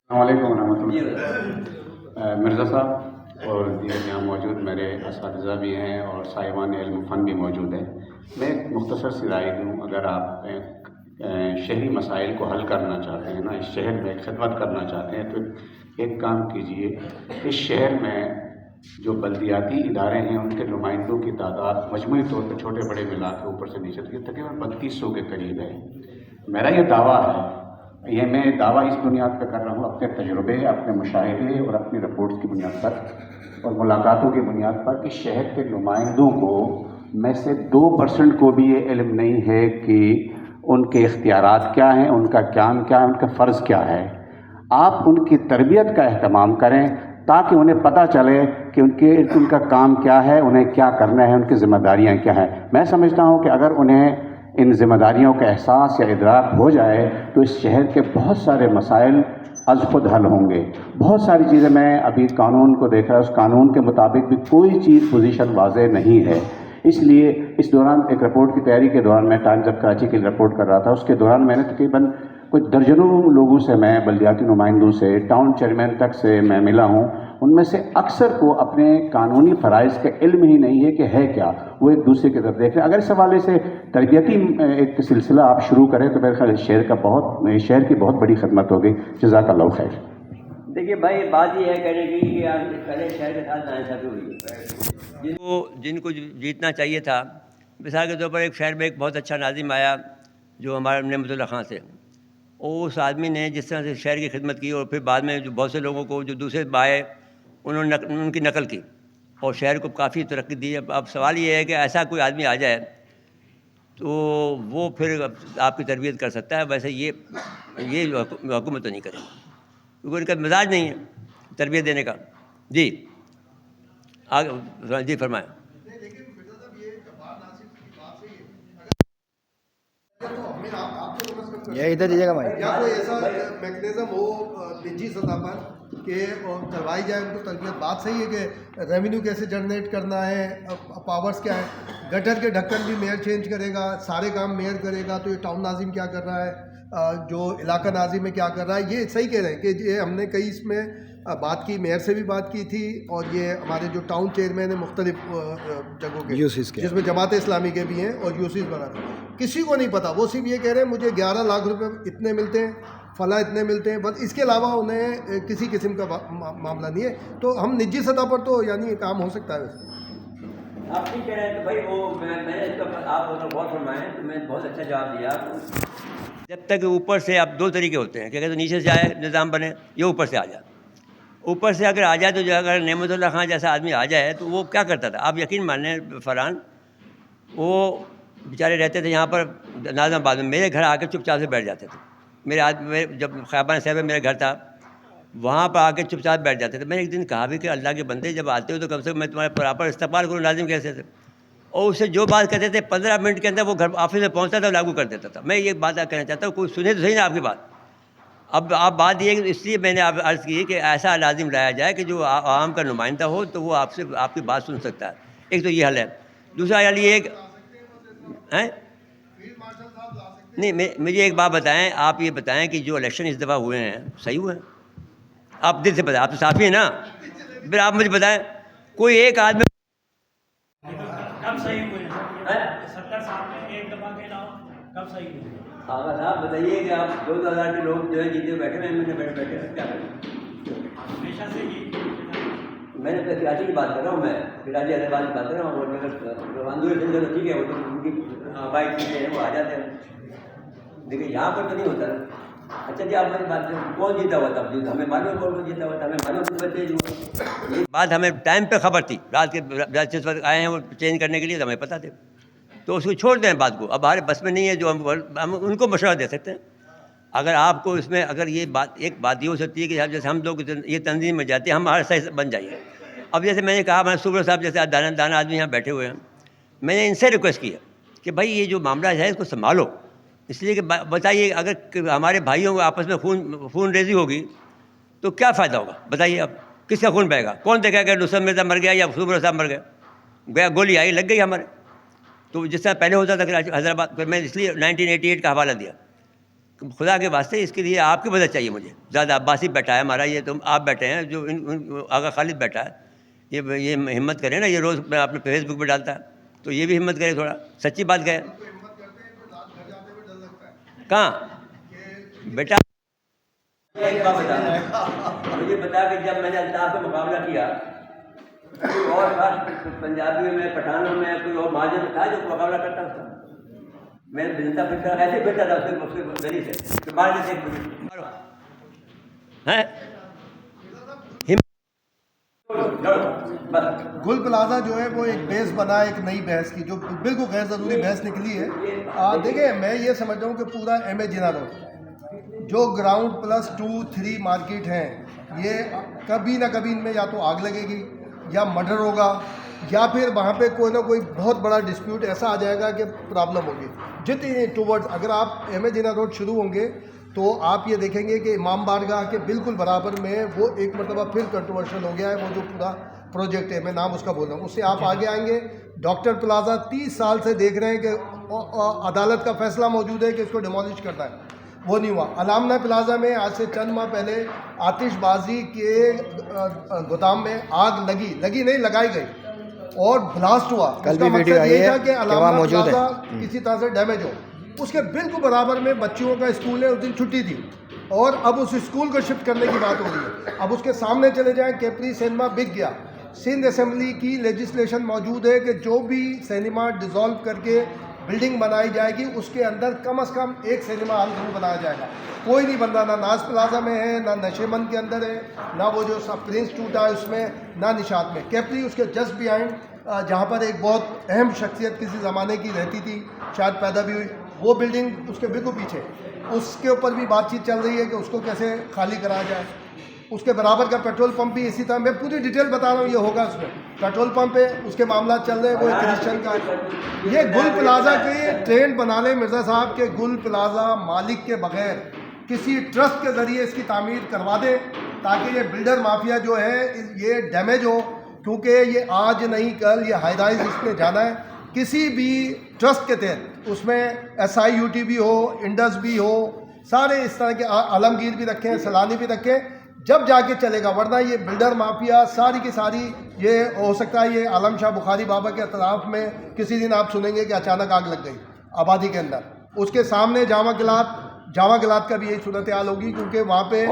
السلام علیکم ورحمۃ اللہ. مرزا صاحب اور یہاں موجود میرے اساتذہ بھی ہیں اور صاحبان علم فن بھی موجود ہیں. میں ایک مختصر سی رائے دوں. اگر آپ شہری مسائل کو حل کرنا چاہتے ہیں نا، اس شہر میں خدمت کرنا چاہتے ہیں، تو ایک کام کیجئے. اس شہر میں جو بلدیاتی ادارے ہیں ان کے نمائندوں کی تعداد مجموعی طور پر چھوٹے بڑے ملا کے اوپر سے نیچے تک تقریباً 3200 کے قریب ہے. میرا یہ دعویٰ ہے، یہ میں دعویٰ اس بنیاد پہ کر رہا ہوں اپنے تجربے، اپنے مشاہدے اور اپنی رپورٹس کی بنیاد پر اور ملاقاتوں کی بنیاد پر، کہ شہر کے نمائندوں کو میں سے 2% کو بھی یہ علم نہیں ہے کہ ان کے اختیارات کیا ہیں، ان کا قیام کیا ہے، ان کا فرض کیا ہے. آپ ان کی تربیت کا اہتمام کریں تاکہ انہیں پتہ چلے کہ ان کا کام کیا ہے، انہیں کیا کرنا ہے، ان کی ذمہ داریاں کیا ہیں. میں سمجھتا ہوں کہ اگر انہیں ان ذمہ داریوں کا احساس یا ادراک ہو جائے تو اس شہر کے بہت سارے مسائل از خود حل ہوں گے. بہت ساری چیزیں، میں ابھی قانون کو دیکھ رہا ہوں، اس قانون کے مطابق بھی کوئی چیز پوزیشن واضح نہیں ہے. اس لیے اس دوران ایک رپورٹ کی تیاری کے دوران میں ٹائمز آف کراچی کی رپورٹ کر رہا تھا. اس کے دوران میں نے تقریباً کچھ درجنوں لوگوں سے، میں بلدیاتی نمائندوں سے، ٹاؤن چیئرمین تک سے میں ملا ہوں. ان میں سے اکثر کو اپنے قانونی فرائض کا علم ہی نہیں ہے کہ ہے کیا. وہ ایک دوسرے کی طرف دیکھ رہے ہیں. اگر اس حوالے سے تربیتی ایک سلسلہ آپ شروع کریں تو میرے خیال شہر کی بہت بڑی خدمت ہوگی. جزاک اللہ خیر. دیکھیے بھائی، بات یہ ہے کہنے کی کہ پہلے شہر کے ساتھ ناانصافی ہوئی ہے. جن کو جیتنا چاہیے تھا، مثال کے طور پر ایک شہر میں ایک بہت اچھا ناظم آیا جو ہمارا نعمت اللہ خان سے، اور اس آدمی نے جس طرح سے شہر کی خدمت کی، اور پھر بعد میں جو بہت سے لوگوں کو جو دوسرے بائے انہوں نے ان کی نقل کی اور شہر کو کافی ترقی دی. اب سوال یہ ہے کہ ایسا کوئی آدمی آ جائے تو وہ پھر آپ کی تربیت کر سکتا ہے. ویسے یہ حکومت تو نہیں کرے گی کیونکہ ان کا مزاج نہیں ہے تربیت دینے کا. جی آگے جی فرمائیں. یہ ادھر دیجیے گا بھائی. یا کوئی ایسا میکنزم ہو نجی سطح پر کہ کروائی جائے ان کو تربیت. بات صحیح ہے کہ ریونیو کیسے جنریٹ کرنا ہے، پاورز کیا ہے. گٹر کے ڈھکن بھی میئر چینج کرے گا، سارے کام میئر کرے گا، تو یہ ٹاؤن ناظم کیا کر رہا ہے، جو علاقہ ناظم ہے کیا کر رہا ہے. یہ صحیح کہہ رہے ہیں کہ یہ ہم نے کئی اس میں بات کی، میئر سے بھی بات کی تھی، اور یہ ہمارے جو ٹاؤن چیئرمین ہیں مختلف جگہوں کے، جس میں جماعت اسلامی کے بھی ہیں اور یوسیز بنا رہے ہیں. کسی کو نہیں پتا، وہ صرف یہ کہہ رہے ہیں مجھے 11 لاکھ روپے اتنے ملتے ہیں، فلاں اتنے ملتے ہیں، بس اس کے علاوہ انہیں کسی قسم کا معاملہ نہیں ہے. تو ہم نجی سطح پر تو یعنی یہ کام ہو سکتا ہے. ویسے آپ ٹھیک کہہ رہے ہیں کہ بھائی وہ میں اس کا آپ غور فرمائیں تو میں بہت اچھا جواب دیا. جب تک اوپر سے آپ 2 طریقے ہوتے ہیں کہ اگر نیچے سے آئے نظام بنے یا اوپر سے آ جائے. اوپر سے اگر آ جائے تو جو اگر نعمت اللہ خان جیسا آدمی آ جائے تو وہ کیا کرتا تھا، آپ یقین مانیں فرحان، وہ بیچارے رہتے تھے یہاں پر ناظم آباد میں، میرے گھر آ کے چپ چاپ سے بیٹھ جاتے تھے. میرے جب خیابان صاحب میں میرا گھر تھا وہاں پر آ کے چپ چاپ بیٹھ جاتے تھے. میں نے ایک دن کہا بھی کہ اللہ کے بندے جب آتے ہو تو کم سے کم میں تمہارے پراپر استقبال کروں. ناظم کیسے تھے، اور اس سے جو بات کہتے تھے 15 منٹ کے اندر وہ گھر آفس میں پہنچتا تھا اور لاگو کر دیتا تھا. میں یہ بات کہنا چاہتا ہوں، کوئی سنے تو صحیح نا آپ کی بات. اب آپ بات یہ کہ اس لیے میں نے آپ عرض کی کہ ایسا لازم لایا جائے کہ جو عوام کا نمائندہ ہو تو وہ آپ سے آپ کی بات سن سکتا ہے. ایک تو یہ حل ہے. دوسرا حل یہ ہے نہیں، مجھے ایک بات بتائیں، آپ یہ بتائیں کہ جو الیکشن اس دفعہ ہوئے ہیں صحیح ہوئے ہیں؟ آپ دل سے بتائیں، آپ تو صافی ہیں نا. پھر آپ مجھے بتائیں کوئی ایک آدمی کب صحیح ہوئے ہیں؟ 70 سال میں ایک دفعہ کے علاوہ کب صحیح ہوئے ہیں؟ آغا صاحب بتائیے کہ آپ 2000 کے لوگ جو ہے جیتے بیٹھے ہوئے ہیں، بیٹھے کیا کریں؟ ہمیشہ سے میں نے کراچی کی بات کر رہا ہوں، میں کراچی حیدرآباد کی بات کر رہا ہوں. اور اندور سنگھ تو ٹھیک ہے، وہ تو ان کی بائک چیزیں ہیں وہ آ جاتے ہیں. لیکن یہاں پر تو نہیں ہوتا نا. اچھا جی آپ میری بات کریں, کون جیتا ہوا تھا؟ ہمیں معلوم کون جیتا ہوا تھا, ہمیں معلوم کس بچے ہوا. یہ بات ہمیں ٹائم پہ خبر تھی, رات کے جس وقت آئے ہیں وہ چینج کرنے کے لیے, تو ہمیں پتہ تھے. تو اس کو چھوڑ دیں بات کو, اب ہمارے بس میں نہیں ہے جو ہم ان کو مشورہ دے سکتے ہیں. اگر آپ کو اس میں اگر یہ بات ایک بات یہ ہو سکتی ہے کہ جیسے ہم لوگ یہ تنظیم میں جاتے ہیں, ہم ہمارا صحیح بن جائیے. اب جیسے میں نے کہا, میں صبح صاحب جیسے دانا آدمی یہاں بیٹھے ہوئے ہیں, میں نے ان سے ریکویسٹ کیا کہ بھائی یہ جو معاملہ ہے اس کو سنبھالو, اس لیے کہ بتائیے اگر ہمارے بھائیوں کو آپس میں خون ریزی ہوگی تو کیا فائدہ ہوگا, بتائیے اب کس کا خون بہے گا؟ کون دیکھا کہ نصرت مرزا مر گیا یا صبح صاحب مر گیا گولی آئی لگ گئی ہمارے. تو جس طرح پہلے ہوتا تھا کراچی حیدرآباد, پھر میں اس لیے 1988 کا حوالہ دیا. خدا کے واسطے اس کے لیے آپ کی مدد چاہیے مجھے. زیادہ عباسی بیٹھا ہے ہمارا, یہ تم آپ بیٹھے ہیں, جو آغا خالد بیٹھا ہے, یہ ہمت کرے نا, یہ روز میں اپنے فیس بک پہ ڈالتا ہے, تو یہ بھی ہمت کرے, تھوڑا سچی بات کہے. کہاں بیٹا ایک بات بتا, مجھے بتا کہ جب میں نے الطاف سے مقابلہ کیا, کوئی اور خاص پنجابیوں میں, پٹھانوں میں کوئی اور مہاجر تھا جو مقابلہ کرتا تھا؟ میں بنتا پھرتا ایسے پھرتا تھا اس کے گلی سے کہ مار کے گل پلازا جو ہے وہ ایک بیس بنا ہے ایک نئی بحث کی, جو بالکل غیر ضروری بحث نکلی ہے. دیکھیں میں یہ سمجھتا ہوں کہ پورا ایم اے جناح روڈ جو گراؤنڈ پلس 2-3 مارکیٹ ہیں, یہ کبھی نہ کبھی ان میں یا تو آگ لگے گی یا مرڈر ہوگا, یا پھر وہاں پہ کوئی نہ کوئی بہت بڑا ڈسپیوٹ ایسا آ جائے گا کہ پرابلم ہوگی. جتنی ٹورڈز اگر آپ ایم اے جناح روڈ شروع ہوں گے تو آپ یہ دیکھیں گے کہ امام بارگاہ کے بالکل برابر میں وہ ایک مرتبہ پھر کنٹروورشل ہو گیا ہے, وہ جو پورا پروجیکٹ ہے, میں نام اس کا بول رہا ہوں. اس سے آپ آگے آئیں گے, ڈاکٹر پلازا 30 سال سے دیکھ رہے ہیں کہ عدالت کا فیصلہ موجود ہے کہ اس کو ڈیمولش کرنا ہے, وہ نہیں ہوا. علامہ پلازا میں آج سے چند ماہ پہلے آتش بازی کے گودام میں آگ لگی نہیں لگائی گئی اور بلاسٹ ہوا. اس کا مقصد یہ تھا کہ علامہ پلازا کسی طرح سے ڈیمیج ہو. اس کے بالکل برابر میں بچیوں کا اسکول ہے, اس دن چھٹی تھی اور اب اس اسکول کو شفٹ کرنے کی بات ہو رہی ہے. اب اس کے سامنے چلے جائیں, کیپری سینما بک گیا. سندھ اسمبلی کی لیجسلیشن موجود ہے کہ جو بھی سینما ڈیزالو کر کے بلڈنگ بنائی جائے گی اس کے اندر کم از کم ایک سینما ہال ضرور بنایا جائے گا. کوئی نہیں بن رہا, نہ ناز پلازا میں ہے, نہ نشے مند کے اندر ہے, نہ وہ جو پرنس ٹوٹا ہے اس میں, نہ نشاط میں. کیپری اس کے جسٹ بیہائنڈ جہاں پر ایک بہت اہم شخصیت کسی زمانے کی رہتی تھی, شاید پیدا بھی ہوئی, وہ بلڈنگ اس کے بالکل پیچھے, اس کے اوپر بھی بات چیت چل رہی ہے کہ اس کو کیسے خالی کرایا جائے. اس کے برابر کا پیٹرول پمپ بھی اسی طرح, میں پوری ڈیٹیل بتا رہا ہوں, یہ ہوگا اس میں پیٹرول پمپ ہے, اس کے معاملات چل رہے ہیں, وہ ایک کرسچن کا ہے. یہ گل پلازا کے ٹرینڈ بنا لیں مرزا صاحب کے, گل پلازا مالک کے بغیر کسی ٹرسٹ کے ذریعے اس کی تعمیر کروا دیں تاکہ یہ بلڈر مافیا جو ہے یہ ڈیمیج ہو, کیونکہ یہ آج نہیں کل یہ ہائی رائز اس میں جانا ہے. کسی بھی ٹرسٹ کے تحت اس میں SIUT بھی ہو, انڈس بھی ہو, سارے اس طرح کے, عالمگیر بھی رکھیں, سیلانی بھی رکھیں, جب جا کے چلے گا. ورنہ یہ بلڈر مافیا ساری کی ساری, یہ ہو سکتا ہے یہ عالم شاہ بخاری بابا کے اطراف میں کسی دن آپ سنیں گے کہ اچانک آگ لگ گئی آبادی کے اندر. اس کے سامنے جامع گلات کا بھی یہی صورتحال ہوگی, کیونکہ وہاں پہ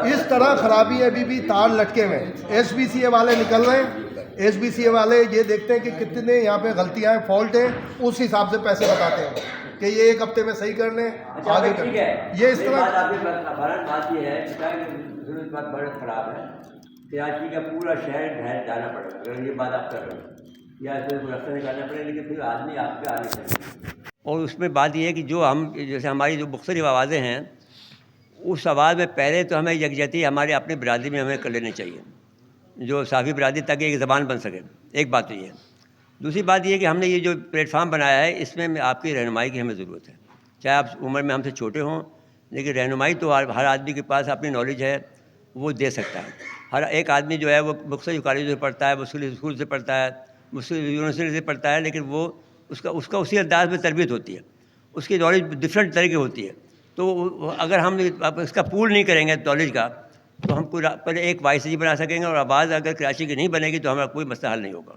اس طرح خرابی ہے, ابھی بھی تار لٹکے ہوئے ہیں. SBCA والے نکل رہے ہیں, SBCA والے یہ دیکھتے ہیں کہ کتنے یہاں پہ غلطیاں ہیں, فالٹ ہیں, اس حساب سے پیسے بتاتے ہیں کہ یہ ایک ہفتے میں صحیح کر لیں, آگے کر لیں. یہ اس طرح بات یہ ہے کہ بات بڑا خراب ہے. کراچی کا پورا شہر ڈھہر جانا پڑے گا اگر یہ بات آپ کر رہے ہیں, یا اس میں رستہ نکالنا پڑے گا, لیکن پھر آدمی آپ کے آنے چاہیے. اور اس میں بات یہ ہے کہ جو ہم جیسے ہماری جو مختلف آوازیں ہیں, اس آواز میں پہلے تو ہمیں یکجہتی ہمارے اپنی برادری میں ہمیں کر لینی چاہیے, جو صافی برادری تاکہ ایک زبان بن سکے. ایک بات تو یہ ہے. دوسری بات یہ ہے کہ ہم نے یہ جو پلیٹ فارم بنایا ہے, اس میں آپ کی رہنمائی کی ہمیں ضرورت ہے. چاہے آپ عمر میں ہم سے چھوٹے ہوں, لیکن رہنمائی تو ہر آدمی کے پاس اپنی نالج ہے, وہ دے سکتا ہے. ہر ایک آدمی جو ہے وہ مختلف کالجوں سے پڑھتا ہے, مختلف اسکول سے پڑھتا ہے, مختلف یونیورسٹی سے پڑھتا ہے, لیکن وہ اس کا اسی انداز میں تربیت ہوتی ہے, اس کی نالج ڈفرینٹ طرح کی ہوتی ہے. تو اگر ہم اس کا پول نہیں کریں گے نالج کا, تو ہم پہلے ایک وائس نہیں بنا سکیں گے, اور آواز اگر کراچی کی نہیں بنے گی تو ہمارا کوئی مسئلہ حل نہیں ہوگا.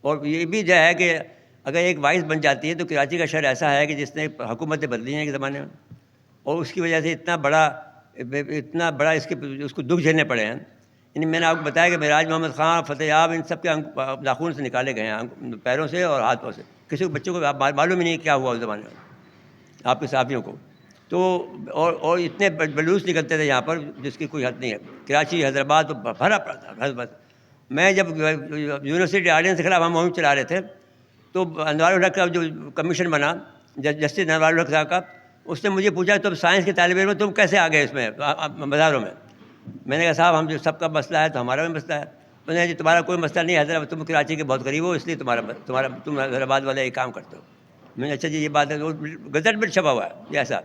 اور یہ بھی جو ہے کہ اگر ایک وائس بن جاتی ہے تو کراچی کا شہر ایسا ہے کہ جس نے حکومتیں بدلی ہیں ایک زمانے میں, اور اس کی وجہ سے اتنا بڑا اس کو دکھ جھیلنے پڑے ہیں. یعنی میں نے آپ کو بتایا کہ معراج محمد خان, فتح یاب, ان سب کے ناخون سے نکالے گئے ہیں, پیروں سے اور ہاتھوں سے. کسی بچوں کو معلوم ہی نہیں کیا ہوا اس زمانے میں آپ کے صحافیوں کو. تو اور اتنے بلوچ نکلتے تھے یہاں پر جس کی کوئی حد نہیں ہے. کراچی حیدرآباد تو بھرا پڑا تھا بس. میں جب یونیورسٹی آرڈیننس کے خلاف ہم مہم چلا رہے تھے تو انوار الحق کا جو کمیشن بنا جسٹس انوار الحق صاحب کا, اس نے مجھے پوچھا تم سائنس کے طالب علم تم کیسے آ گئے اس میں بازاروں میں. میں نے کہا صاحب ہم جو سب کا مسئلہ ہے تو ہمارا بھی مسئلہ ہے. تو نے جی تمہارا کوئی مسئلہ نہیں ہے حیدرآباد, تم کراچی کے بہت قریب ہو اس لیے تم حیدرآباد والے یہ کام کرتے ہو. میں نے اچھا جی یہ بات ہے, گزٹ میں چھپا ہوا ہے یہ ایسا.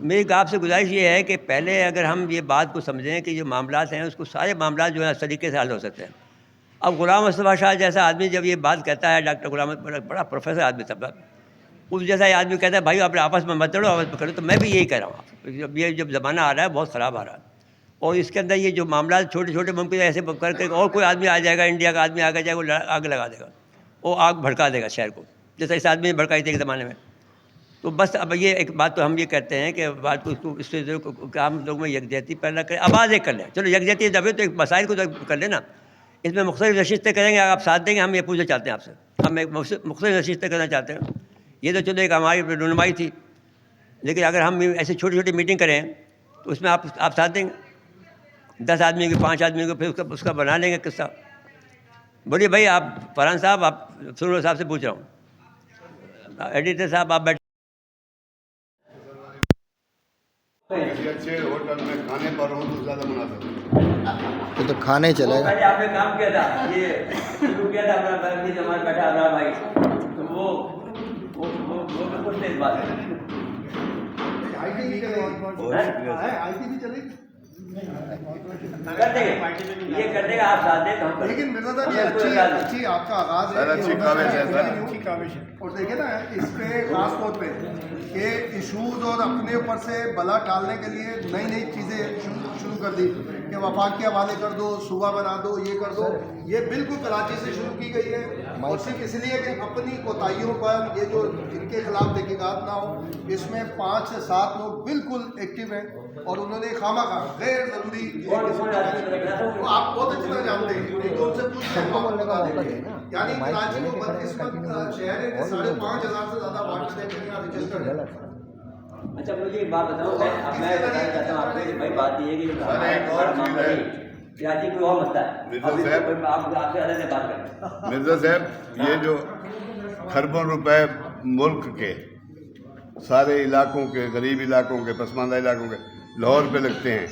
میری آپ سے گزارش یہ ہے کہ پہلے اگر ہم یہ بات کو سمجھیں کہ جو معاملات ہیں اس کو سارے معاملات جو ہے اس طریقے سے حل ہو سکتے ہیں. اب غلام مصطفیٰ شاہ جیسا آدمی جب یہ بات کہتا ہے, ڈاکٹر غلام بڑا پروفیسر آدمی تھا, اس جیسا یہ آدمی کہتا ہے بھائی آپ آپس میں مت لڑو آپس میں کرو, تو میں بھی یہی کہہ رہا ہوں. یہ جب زمانہ آ رہا ہے بہت خراب آ رہا ہے, اور اس کے اندر یہ جو معاملات چھوٹے چھوٹے ممکن ایسے کر کے اور کوئی آدمی آ جائے گا, انڈیا کا آدمی آ جائے گا, وہ آگ لگا دے گا, وہ آگ بھڑکا دے گا شہر کو, جیسا اس آدمی نے بھڑکائی تھی ایک زمانے میں. تو بس اب یہ ایک بات تو ہم یہ کہتے ہیں کہ بات کو اس سے ہم لوگ میں یکجہتی پیدا کریں, آواز ایک کر لیں. چلو یکجہتی دبے تو ایک مسائل کو کر لیں نا. اس میں مختلف نشستیں کریں گے, آپ ساتھ دیں گے, ہم یہ پوچھنا چاہتے ہیں آپ سے, ہم ایک مختلف نشستیں کرنا چاہتے ہیں. یہ تو چلو ایک ہماری رہنمائی تھی, لیکن اگر ہم ایسے چھوٹی چھوٹی میٹنگ کریں تو اس میں آپ ساتھ دیں گے 10 آدمی کو 5 آدمی کو, پھر اس کا بنا لیں گے قصہ. بولیے بھائی آپ فرحان صاحب, آپ سنور صاحب سے پوچھ رہا ہوں, ایڈیٹر صاحب آپ بیٹھے. کسی اچھے ہوٹل میں کھانے پر ہوں تو زیادہ مناسب. یہ تو کھانے چلے گا. پہلے آپ نے کام کیا تھا, یہ شروع کیا تھا اپنا ہمارا بیٹھا رہا بھائی, تو وہ کچھ نہیں بات ہے. کر دیں گے, یہ کر دے گا, آپ ساتھ دیں تو ہم. لیکن مرزا صاحب یہ اچھی آپ کا آغاز ہے, اور دیکھیں نا اس پہ خاص طور پہ کہ ایشوز اور اپنے اوپر سے بلا ٹالنے کے لیے نئی نئی چیزیں شروع کر دی کہ وفاق کے حوالے کر دو, صوبہ بنا دو, یہ کر دو. یہ بالکل کراچی سے شروع کی گئی ہے, اور صرف اس لیے کہ اپنی کوتاہیوں پر یہ جو ان کے خلاف تحقیقات نہ ہو. اس میں 5 سے 7 لوگ بالکل ایکٹیو ہیں, اور انہوں نے خواہ غیر ضروری آپ بہت اچھی طرح جانتے ہیں, ان سے پوچھتے ہیں یعنی کراچی کو بدقسمت شہر ہے کہ 5,500 سے زیادہ واٹر رجسٹرڈ ہے. اچھا مجھے ایک بات بتاؤں, میں بتانا چاہتا ہوں آپ سے کہ بھائی بات یہ ہے کہ کراچی کوئی اور مسئلہ ہے, آپ سے الگ سے بات کریں. مرزا صاحب, یہ جو خربوں روپے ملک کے سارے علاقوں کے, غریب علاقوں کے, پسماندہ علاقوں کے لاہور پہ لگتے ہیں.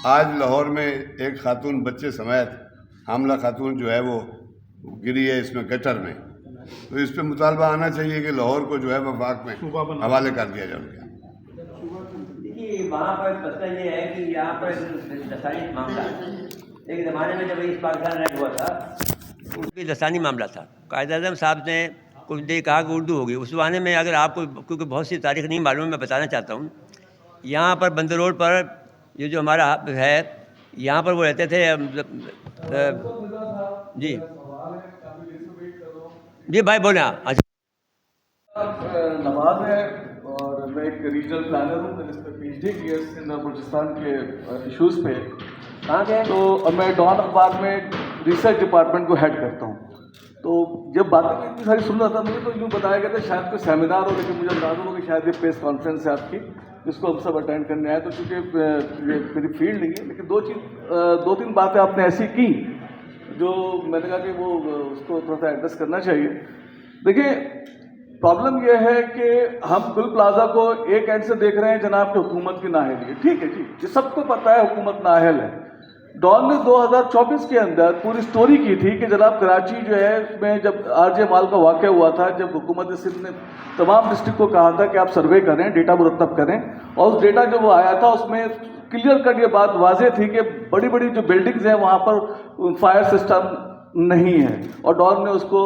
آج لاہور میں ایک خاتون بچے سمیت حاملہ خاتون جو ہے وہ گری ہے اس میں گٹر میں, تو اس پہ مطالبہ آنا چاہیے کہ لاہور کو جو ہے وفاق میں حوالے کر دیا جائے. دیکھیے وہاں پر مسئلہ یہ ہے کہ یہاں پر لسانی معاملہ ہے. ایک زمانے میں جب اس پاکستان ریڈ ہوا تھا اس بھی لسانی معاملہ تھا. قائد اعظم صاحب نے کچھ دیر کہا کہ اردو ہوگی. اس زمانے میں اگر آپ کو کیونکہ بہت سی تاریخ نہیں معلوم, میں بتانا چاہتا ہوں. یہاں پر بندر روڈ پر یہ جو ہمارا ہے, یہاں پر وہ رہتے تھے. جی بھائی بولیں. نواز ہے اور میں ایک ریجنل پلانر ہوں, میں نے اس پہ پی ایچ ڈی کی ہے سندھ اور بلوچستان کے ایشوز پہ. کہاں گئے؟ تو میں ڈان اخبار میں ریسرچ ڈپارٹمنٹ کو ہیڈ کرتا ہوں. تو جب باتیں اتنی ساری سن رہا تھا مجھے تو یوں بتایا گیا تھا شاید کوئی سیمینار ہو, لیکن مجھے اندازہ ہو کہ شاید یہ پریس کانفرنس ہے آپ کی جس کو ہم سب اٹینڈ کرنے آئے. تو چونکہ یہ میری فیلڈ نہیں ہے, لیکن 2-3 باتیں آپ نے ایسی کی جو میں نے کہا کہ وہ اس کو تھوڑا سا ایڈریس کرنا چاہیے. دیکھیں پرابلم یہ ہے کہ ہم گل پلازا کو ایک اینڈ سے دیکھ رہے ہیں جناب کہ حکومت کی نااہلی ہے. ٹھیک ہے جی, یہ سب کو پتہ ہے حکومت نااہل ہے. ڈان نے 2024 کے اندر پوری سٹوری کی تھی کہ جناب کراچی جو ہے اس میں جب آر جے مال کا واقعہ ہوا تھا, جب حکومت سندھ نے تمام ڈسٹرکٹ کو کہا تھا کہ آپ سروے کریں, ڈیٹا مرتب کریں, اور اس ڈیٹا جو وہ آیا تھا اس میں کلیئر کٹ یہ بات واضح تھی کہ بڑی بڑی جو بلڈنگز ہیں وہاں پر فائر سسٹم نہیں ہے. اور ڈان نے اس کو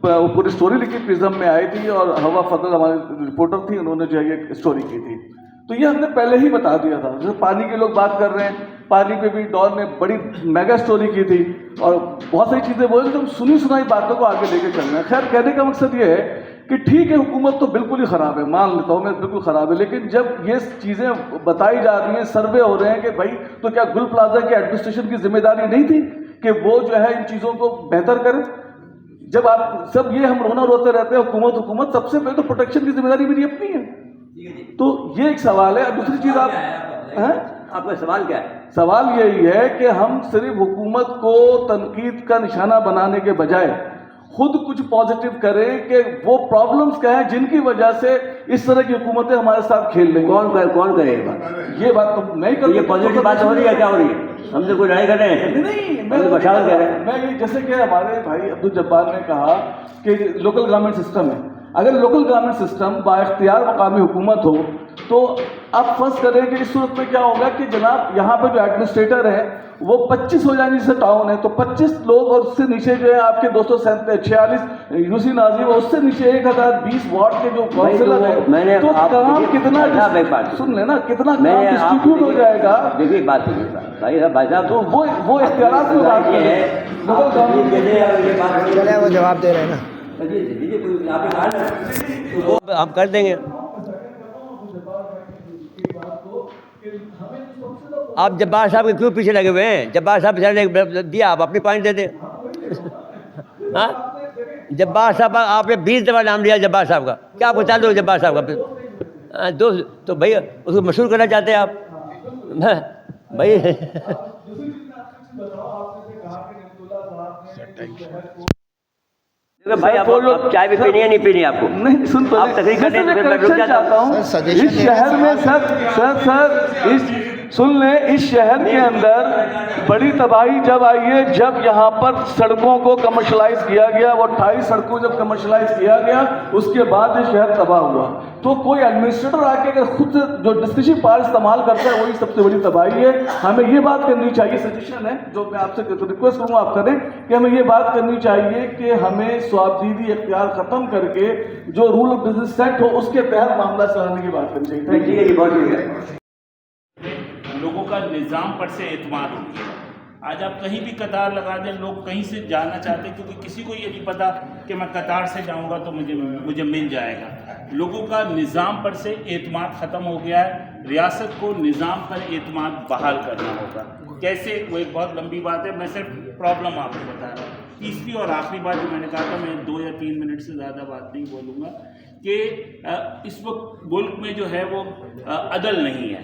پوری اسٹوری لکھی, پرزم میں آئی تھی, اور ہوا فضل ہمارے رپورٹر تھی, انہوں نے جو ہے یہ اسٹوری کی تھی. تو یہ ہم نے پہلے ہی بتا دیا تھا. جیسے پانی کے لوگ بات کر رہے ہیں, پانی پہ بھی ڈان نے بڑی میگا اسٹوری کی تھی, اور بہت ساری چیزیں بولے تو ہم سنی سنائی باتوں کو آگے لے کے چل رہے ہیں. خیر کہنے کا مقصد یہ ہے کہ ٹھیک ہے حکومت تو بالکل ہی خراب ہے, مان لیتا ہوں میں بالکل خراب ہے, لیکن جب یہ چیزیں بتائی جا رہی ہیں, سروے ہو رہے ہیں کہ بھائی تو کیا گل پلازا کی ایڈمنسٹریشن کی ذمہ داری نہیں تھی کہ وہ جو ہے ان چیزوں کو بہتر کرے؟ جب آپ سب یہ ہم رونا روتے رہتے ہیں حکومت, سب سے پہلے تو پروٹیکشن کی ذمہ داری میری اپنی ہے. تو یہ ایک سوال ہے. دوسری چیز آپ آپ کا سوال کیا ہے؟ سوال یہی ہے کہ ہم صرف حکومت کو تنقید کا نشانہ بنانے کے بجائے خود کچھ پازیٹیو کریں کہ وہ پرابلمز کیا ہیں جن کی وجہ سے اس طرح کی حکومتیں ہمارے ساتھ کھیل رہی ہیں. کون کرے یہ بات؟ یہ بات تو نہیں کرتا. یہ پازیٹیو بات ہو رہی ہے کیا ہو رہی ہے؟ ہم سے کوئی لڑائی کر رہے ہیں؟ نہیں, ہم تو بشارت کر رہے ہیں. میں یہ جیسے کہ ہمارے بھائی عبدالجبار نے کہا کہ لوکل گورنمنٹ سسٹم ہے. اگر لوکل گورنمنٹ سسٹم با اختیار مقامی حکومت ہو تو آپ فرض کریں کہ اس صورت میں کیا ہوگا کہ جناب یہاں پہ جو ایڈمنسٹریٹر ہیں وہ 25 ہو جائیں. جیسے ٹاؤن ہے تو 25 لوگ اور اس سے نیچے جو ہے آپ کے 246 یوسی ناظرین اور اس سے نیچے 1020 وارڈ کے جو کونسلر ہیں تو کام کتنا سن لینا کتنا کام ڈسٹریبیوٹ ہو جائے گا. دیکھیے بات بھائی صاحب تو وہ اختیارات کی بات ہے. چلے وہ جواب دے رہے ہیں نا. ہم کر دیں گے. آپ جبار صاحب کے کیوں پیچھے لگے ہوئے ہیں؟ جبار صاحب دیا آپ اپنی پوائنٹ دے دیں. ہاں جبار صاحب آپ نے 20 دفعہ نام لیا جبار صاحب کا, کیا آپ کو چالو ہو جبار صاحب کا دوست؟ تو بھائی اس کو مشہور کرنا چاہتے ہیں آپ بھائی. بھائی آپ چائے بھی پینی ہے نہیں پینی آپ کو؟ نہیں سن تو آپ تقریر کرنے میں کریکشن چاہتا ہوں. اس شہر میں سر سن لیں, اس شہر کے اندر بڑی تباہی جب آئی ہے جب یہاں پر سڑکوں کو کمرشلائز کیا گیا. وہ 28 سڑکوں جب کمرشلائز کیا گیا اس کے بعد یہ شہر تباہ ہوا. تو کوئی ایڈمنسٹریٹر آ کے اگر خود جو ڈسکشن پار استعمال کرتا ہے وہی سب سے بڑی تباہی ہے. ہمیں یہ بات کرنی چاہیے, سجیشن ہے جو میں آپ سے ریکویسٹ کروں آپ کریں کہ ہمیں یہ بات کرنی چاہیے کہ ہمیں سوابدیدی اختیار ختم کر کے جو رول آف بزنس سیٹ ہو اس کے تحت معاملہ چلانے کی بات کرنی چاہیے. لوگوں کا نظام پر سے اعتماد ہو گیا. آج آپ کہیں بھی قطار لگا دیں, لوگ کہیں سے جانا چاہتے ہیں کیونکہ کسی کو یہ نہیں پتا کہ میں قطار سے جاؤں گا تو مجھے مل جائے گا. لوگوں کا نظام پر سے اعتماد ختم ہو گیا ہے. ریاست کو نظام پر اعتماد بحال کرنا ہوگا. کیسے؟ وہ ایک بہت لمبی بات ہے, میں صرف پرابلم آپ کو بتا رہا ہوں. تیسری اور آخری بات جو میں نے کہا تھا, میں 2 یا 3 منٹ سے زیادہ بات نہیں بولوں گا, کہ اس وقت ملک میں جو ہے وہ عدل نہیں ہے.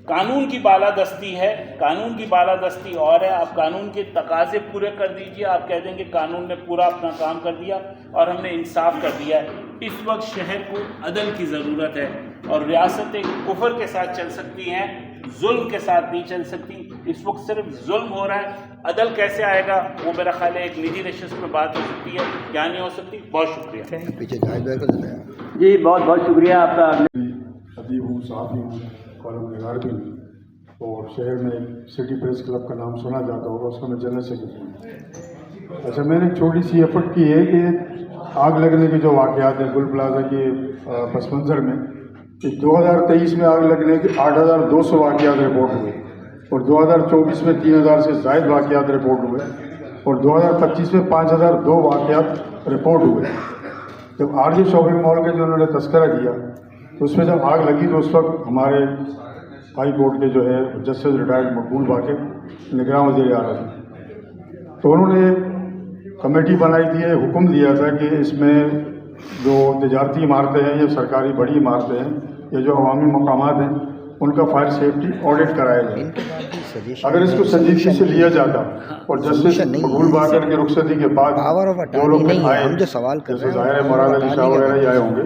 قانون کی بالادستی ہے. قانون کی بالادستی اور ہے. آپ قانون کے تقاضے پورے کر دیجئے. آپ کہہ دیں کہ قانون نے پورا اپنا کام کر دیا اور ہم نے انصاف کر دیا ہے. اس وقت شہر کو عدل کی ضرورت ہے اور ریاستیں کفر کے ساتھ چل سکتی ہیں, ظلم کے ساتھ نہیں چل سکتی. اس وقت صرف ظلم ہو رہا ہے. عدل کیسے آئے گا وہ میرا خیال ہے ایک نجی نشست میں بات ہو سکتی ہے, کیا نہیں ہو سکتی. بہت شکریہ. جی بہت بہت شکریہ آپ کا. ادیب ہوں, صحافی ہوں, کالم نگار بھی ہوں, اور شہر میں سٹی پریس کلب کا نام سنا جاتا ہوگا, اس کا میں جنرل سیکرٹری ہوں. اچھا, میں نے چھوٹی سی ایفرٹ کی ہے کہ آگ لگنے کے جو واقعات ہیں گل پلازا کے پس منظر میں, 2023 میں آگ لگنے کے 8,200 واقعات رپورٹ ہوئے اور 2024 میں 3,000 سے زائد واقعات رپورٹ ہوئے اور 2025 میں 5,002 واقعات رپورٹ ہوئے. جب آر جے شاپنگ مال کے جو انہوں نے تذکرہ کیا تو اس میں جب آگ لگی تو اس وقت ہمارے ہائی کورٹ کے جو ہے جسٹس ریٹائرڈ مقبول واقف نگراں وزیر اعلیٰ تھے, تو انہوں نے کمیٹی بنائی تھی, حکم دیا تھا کہ اس میں جو تجارتی عمارتیں ہیں یا سرکاری بڑی عمارتیں ہیں یا جو عوامی مقامات ہیں ان کا فائر سیفٹی آڈٹ کرایا جائے. اگر اس کو سنجیدگی سے لیا جاتا اور جسٹس مقبول باقر کے رخصتی کے بعد جو لوگ آئے جیسے ظاہر مراد علی شاہ وغیرہ ہی آئے ہوں گے,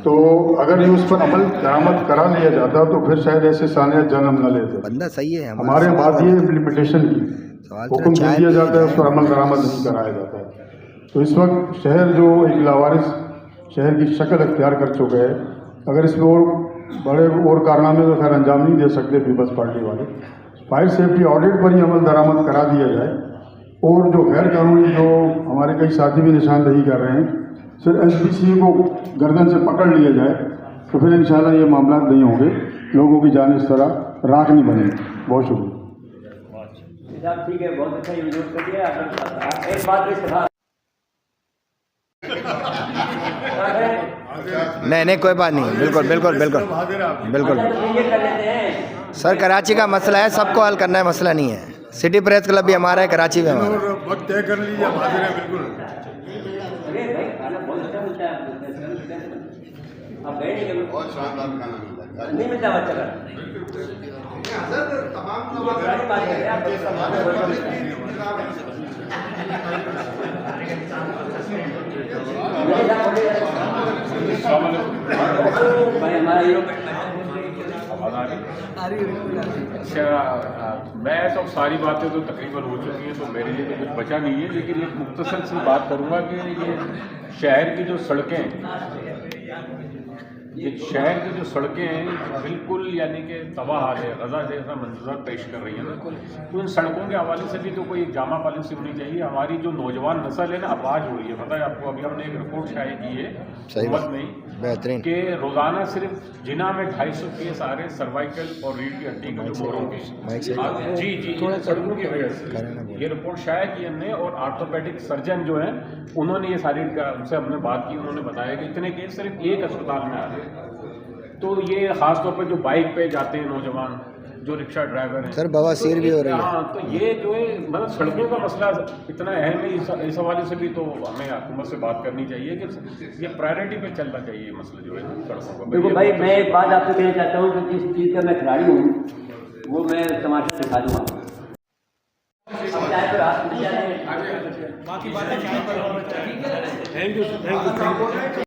تو اگر یہ اس پر عمل درآمد کرا لیا جاتا تو پھر شاید ایسے ثانیہ جنم نہ لیتے. ہمارے بات یہ امپلیمنٹیشن کی حکم دے دیا جاتا ہے, اس پر عمل درآمد نہیں کرایا جاتا ہے. تو اس وقت شہر جو ایک لاوارث شہر کی شکل اختیار کر چکے ہے, اگر اس میں اور بڑے اور کارنامے تو خیر انجام نہیں دے سکتے پیپلز پارٹی والے. فائر سیفٹی آڈٹ پر ہی عمل درآمد کرا دیا جائے اور جو غیر قانونی جو ہمارے کئی ساتھی بھی نشاندہی کر رہے ہیں صرف ایس پی سی کو گردن سے پکڑ لیا جائے تو پھر انشاءاللہ یہ معاملات نہیں ہوں گے, لوگوں کی جان اس طرح راکھ نہیں بنے. بہت شکریہ. ٹھیک ہے, بہت اچھا یوز کر دیا. ایک بات نہیں کوئی بات نہیں, بالکل بالکل بالکل بالکل سر. کراچی کا مسئلہ ہے, سب کو حل کرنا ہے, مسئلہ نہیں ہے. سٹی پریس کلب بھی ہمارا ہے, کراچی بھی ہمارا ہے. وقت طے کر لیجیے, ہم حاضر ہیں بالکل. آپ گئے نہیں کبھی؟ بہت شاندار کھانا ملتا ہے. نہیں ملتا بچہ کا. پرانی بات کر رہے ہیں آپ. بھائی ہمارا اچھا میں تو ساری باتیں تو تقریباً ہو چکی ہیں تو میرے لیے تو کچھ بچا نہیں ہے، لیکن ایک مختصر سی بات کروں گا کہ یہ شہر کی جو سڑکیں ہیں بالکل یعنی کہ تباہ حال ہے، غزہ جیسا منظر پیش کر رہی ہیں نا، تو ان سڑکوں کے حوالے سے بھی تو کوئی جامع پالیسی ہونی چاہیے. ہماری جو نوجوان نسل ہے نا اباج ہو رہی ہے. پتہ ہے آپ کو، ابھی ہم نے ایک رپورٹ شائع کی ہے حکومت میں بہترین کہ روزانہ صرف جناح میں 250 کیس آ رہے ہیں سروائکل اور ریڑھ کی ہڈی کے جو موروں کے. جی سڑکوں کی وجہ سے یہ رپورٹ شائع کی ہم نے. اور آرتھوپیڈک سرجن جو ہیں انہوں نے یہ ساری ان سے ہم نے بات کی، انہوں نے بتایا کہ اتنے کیس صرف ایک اسپتال میں آ رہے ہیں. تو یہ خاص طور پر جو بائک پہ جاتے ہیں نوجوان، جو رکشہ ڈرائیور ہیں سر بواسیر بھی ہو رہی ہے. ہاں تو یہ جو ہے مطلب سڑکوں کا مسئلہ اتنا اہم ہے، اس حوالے سے بھی تو ہمیں حکومت سے بات کرنی چاہیے کہ یہ پرائرٹی پہ چلنا چاہیے یہ مسئلہ جو ہے سڑکوں کا. دیکھو بھائی میں ایک بات آپ سے کہنا چاہتا ہوں کہ جس چیز کا میں کھلاڑی ہوں وہ میں تماشا دکھا دوں آپ کو.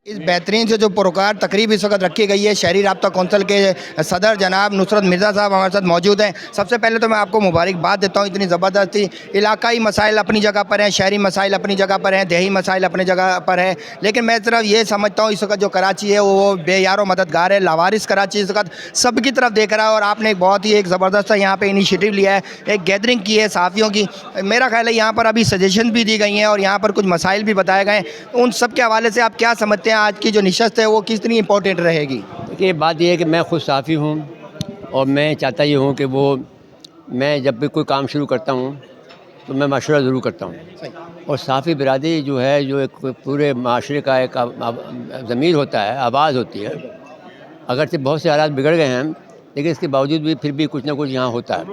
اس بہترین سے جو پروکار تقریب اس وقت رکھی گئی ہے، شہری رابطہ کونسل کے صدر جناب نصرت مرزا صاحب ہمارے ساتھ موجود ہیں. سب سے پہلے تو میں آپ کو مبارکباد دیتا ہوں، اتنی زبردستی علاقائی مسائل اپنی جگہ پر ہیں، شہری مسائل اپنی جگہ پر ہیں، دیہی مسائل اپنی جگہ پر ہیں، لیکن میں صرف یہ سمجھتا ہوں اس وقت جو کراچی ہے وہ بے یار و مددگار ہے. لاوارث کراچی اس وقت سب کی طرف دیکھ رہا ہے، اور آپ نے ایک بہت ہی ایک زبردست یہاں پہ انیشیٹو لیا ہے، ایک گیدرنگ کی ہے صحافیوں کی. میرا خیال ہے یہاں پر ابھی سجیشن بھی دی گئی ہیں اور یہاں پر کچھ مسائل بھی بتائے گئے ہیں. ان سب کے حوالے سے آپ کیا سمجھتے ہیں آج کی جو نشست ہے وہ کتنی امپورٹنٹ رہے گی؟ دیکھیے بات یہ ہے کہ میں خود صحافی ہوں اور میں چاہتا یہ ہوں کہ میں جب بھی کوئی کام شروع کرتا ہوں تو میں مشورہ ضرور کرتا ہوں. اور صحافی برادری جو ہے جو ایک پورے معاشرے کا ایک ضمیر ہوتا ہے، آواز ہوتی ہے. اگرچہ بہت سے حالات بگڑ گئے ہیں لیکن اس کے باوجود بھی پھر بھی کچھ نہ کچھ یہاں ہوتا ہے.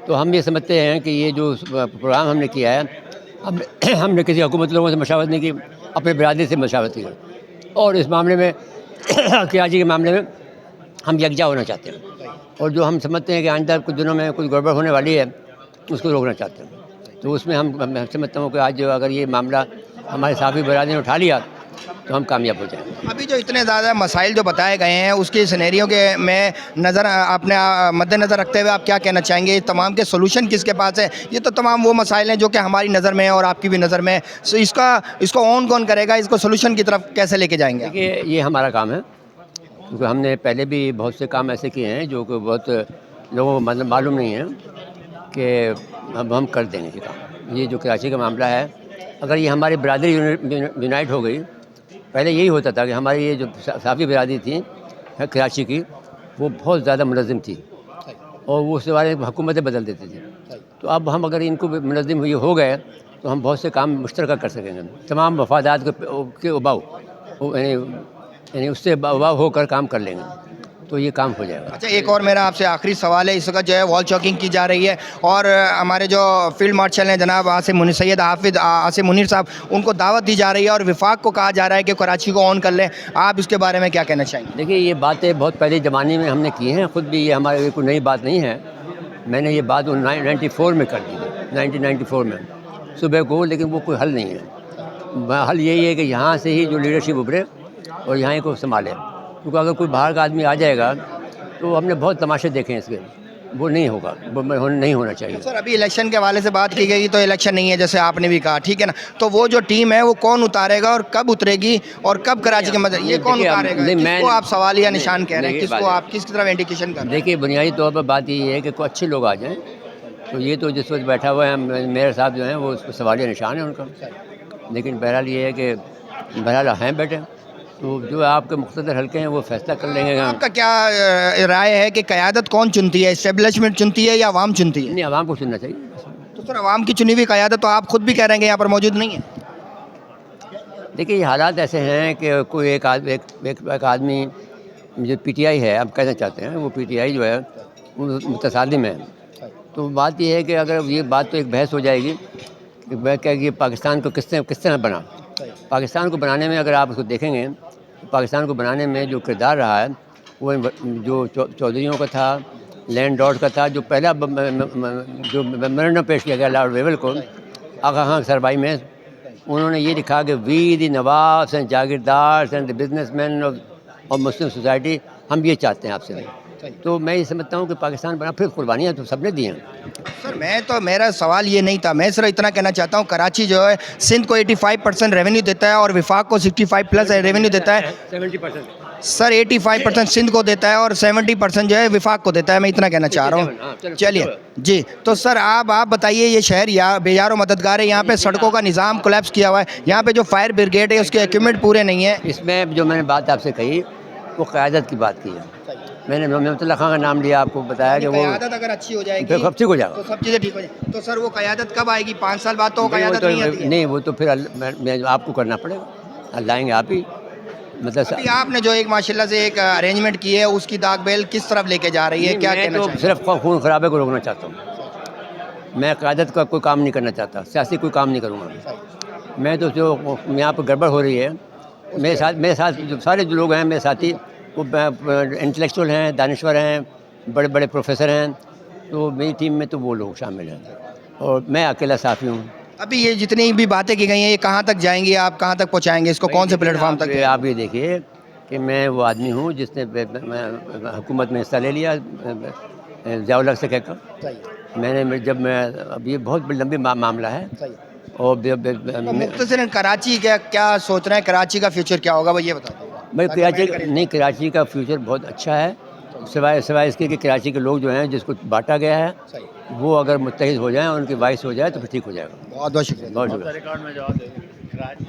تو ہم یہ سمجھتے ہیں کہ یہ جو پروگرام ہم نے کیا ہے، ہم نے کسی حکومت لوگوں سے مشاورت نہیں کی، اپنے برادری سے مشاورت کی. اور اس معاملے میں کراچی کے معاملے میں ہم یکجا ہونا چاہتے ہیں، اور جو ہم سمجھتے ہیں کہ آئندہ کچھ دنوں میں کچھ گڑبڑ ہونے والی ہے اس کو روکنا چاہتے ہیں. تو اس میں میں سمجھتا ہوں کہ آج جو اگر یہ معاملہ ہمارے صحافی برادری نے اٹھا لیا تو ہم کامیاب ہو جائیں. ابھی جو اتنے زیادہ مسائل جو بتائے گئے ہیں اس کی سینیریوں کے میں نظر اپنے مد نظر رکھتے ہوئے آپ کیا کہنا چاہیں گے؟ تمام کے سولوشن کس کے پاس ہے؟ یہ تو تمام وہ مسائل ہیں جو کہ ہماری نظر میں ہیں اور آپ کی بھی نظر میں ہے. سو اس کو آن کون کرے گا؟ اس کو سولوشن کی طرف کیسے لے کے جائیں گے؟ دیکھیے یہ ہمارا کام ہے، کیونکہ ہم نے پہلے بھی بہت سے کام ایسے کیے ہیں جو کہ بہت لوگوں کو مطلب معلوم نہیں ہے کہ اب ہم کر دیں گے یہ کام. یہ جو کراچی کا معاملہ ہے، اگر یہ ہماری برادری یونائٹ ہو گئی. پہلے یہی ہوتا تھا کہ ہماری یہ جو صحافی برادری تھی کراچی کی وہ بہت زیادہ منظم تھی اور وہ اس کے بارے میں حکومتیں بدل دیتی تھی. تو اب ہم اگر ان کو منظم ہوئی ہو گئے تو ہم بہت سے کام مشترکہ کر سکیں گے. تمام مفادات کے اباؤ یعنی اس سے اباؤ ہو کر کام کر لیں گے تو یہ کام ہو جائے گا. اچھا ایک اور میرا آپ سے آخری سوال ہے. اس وقت جو ہے وال چاکنگ کی جا رہی ہے اور ہمارے جو فیلڈ مارشل ہیں جناب سید حافظ عاصم منیر صاحب، ان کو دعوت دی جا رہی ہے اور وفاق کو کہا جا رہا ہے کہ کراچی کو آن کر لیں. آپ اس کے بارے میں کیا کہنا چاہیں گے؟ دیکھیے یہ باتیں بہت پہلے زمانے میں ہم نے کی ہیں خود بھی، یہ ہمارے کوئی نئی بات نہیں ہے. میں نے یہ بات 1994 میں کر دی تھی، 1994 میں صبح کو، لیکن وہ کوئی حل نہیں ہے. حل یہی ہے کہ یہاں سے ہی جو لیڈرشپ ابھرے اور یہاں کو سنبھالے. کیونکہ اگر کوئی باہر کا آدمی آ جائے گا تو ہم نے بہت تماشے دیکھے ہیں اس کے، وہ نہیں ہوگا، وہ نہیں ہونا چاہیے. سر ابھی الیکشن کے حوالے سے بات کی گئی تو الیکشن نہیں ہے جیسے آپ نے بھی کہا، ٹھیک ہے نا؟ تو وہ جو ٹیم ہے وہ کون اتارے گا اور کب اترے گی اور کب کراچی کے مدد یہ کون اتارے گا؟ کس کو آپ سوالیہ نشان کہہ رہے ہیں؟ کس کو آپ کس طرف انڈیکیشن کر رہے ہیں؟ دیکھیے بنیادی طور پر بات یہ ہے کہ کوئی اچھے لوگ آ جائیں. تو یہ تو جس وقت بیٹھا ہوا ہے میئر صاحب جو ہیں وہ اس کو سوالیہ نشان ہے ان کا. لیکن بہرحال یہ ہے کہ بہرحال ہیں بیٹھے، تو جو آپ کے مختصر حلقے ہیں وہ فیصلہ کر لیں گے. آپ کا کیا رائے ہے کہ قیادت کون چنتی ہے؟ اسٹیبلشمنٹ چنتی ہے یا عوام چنتی ہے؟ نہیں، عوام کو چننا چاہیے. تو سر عوام کی چنی ہوئی قیادت تو آپ خود بھی کہہ رہے ہیں کہ یہاں پر موجود نہیں ہے. دیکھیے یہ حالات ایسے ہیں کہ کوئی ایک آدمی جو پی ٹی آئی ہے، آپ کہنا چاہتے ہیں وہ پی ٹی آئی جو ہے وہ متصادم ہے. تو بات یہ ہے کہ اگر یہ بات تو ایک بحث ہو جائے گی کہ پاکستان کو کس طرح بنا. پاکستان کو بنانے میں اگر آپ اس کو دیکھیں گے پاکستان کو بنانے میں جو کردار رہا ہے وہ جو چودھریوں کا تھا، لینڈ لاڈ کا تھا، جو پہلا جو میمورنڈم پیش کیا گیا لارڈ ویول کو آغا خان سربراہی میں، انہوں نے یہ لکھا کہ we the nawabs and jagirdars and the businessmen اور مسلم سوسائٹی، ہم یہ چاہتے ہیں آپ سے. تو میں یہ سمجھتا ہوں کہ پاکستان بنا، پھر قربانیاں تو سب نے دی ہیں. سر میرا سوال یہ نہیں تھا، میں صرف اتنا کہنا چاہتا ہوں کراچی جو ہے سندھ کو 85% ریونیو دیتا ہے اور وفاق کو 65+ ریونیو دیتا ہے. 70%. سر 85% سندھ کو دیتا ہے اور 70% جو ہے وفاق کو دیتا ہے، میں اتنا کہنا چاہ رہا ہوں. چلیے جی، تو سر آپ بتائیے، یہ شہر بے یار و مددگار ہے، یہاں پہ سڑکوں کا نظام کولیپس کیا ہوا ہے، یہاں پہ جو فائر بریگیڈ ہے اس کے ایکوپمنٹ پورے نہیں ہیں. اس میں جو میں نے بات آپ سے کہی وہ قیادت کی بات کی ہے. میں نے محمد اللہ خان کا نام لیا، آپ کو بتایا کہ وہ قیادت اگر اچھی ہو جائے گی پھر کب ٹھیک ہو جائے گا، تو سب چیزیں ٹھیک ہو جائیں. تو سر وہ قیادت کب آئے گی؟ 5 سال بعد تو قیادت نہیں آتی ہے. نہیں، وہ تو پھر میں آپ کو کرنا پڑے گا، لائیں گے آپ ہی. مطلب ابھی آپ نے جو ایک ماشاءاللہ سے ایک ارینجمنٹ کی ہے، اس کی داغ بیل کس طرف لے کے جا رہی ہے، کیا کہنا تو چاہیں گے؟ صرف خون خرابے کو روکنا چاہتا ہوں. میں قیادت کا کوئی کام نہیں کرنا چاہتا، سیاسی کوئی کام نہیں کروں گا. میں تو جو یہاں پہ گڑبڑ ہو رہی ہے، میرے ساتھ جو سارے جو لوگ ہیں میرے ساتھی، وہ انٹلیکچوئل ہیں، دانشور ہیں، بڑے بڑے پروفیسر ہیں. تو میری ٹیم میں تو وہ لوگ شامل ہیں اور میں اکیلا صحافی ہوں. ابھی یہ جتنی بھی باتیں کی گئی ہیں یہ کہاں تک جائیں گی؟ آپ کہاں تک پہنچائیں گے اس کو؟ کون سے پلیٹ فارم تک؟ آپ یہ دیکھیے کہ میں وہ آدمی ہوں جس نے حکومت میں حصہ لے لیا ضیاء الحق سے کہہ کر. میں نے جب میں اب یہ بہت لمبی معاملہ ہے. اور مختصراً کراچی کیا سوچ رہے ہیں؟ کراچی کا فیوچر کیا ہوگا وہ یہ بتا دیں. میں کراچی کا فیوچر بہت اچھا ہے، سوائے اس کے کہ کراچی کے لوگ جو ہیں جس کو بانٹا گیا ہے وہ اگر متحد ہو جائیں اور ان کی وائس ہو جائے تو پھر ٹھیک ہو جائے گا. بہت بہت شکریہ. بہت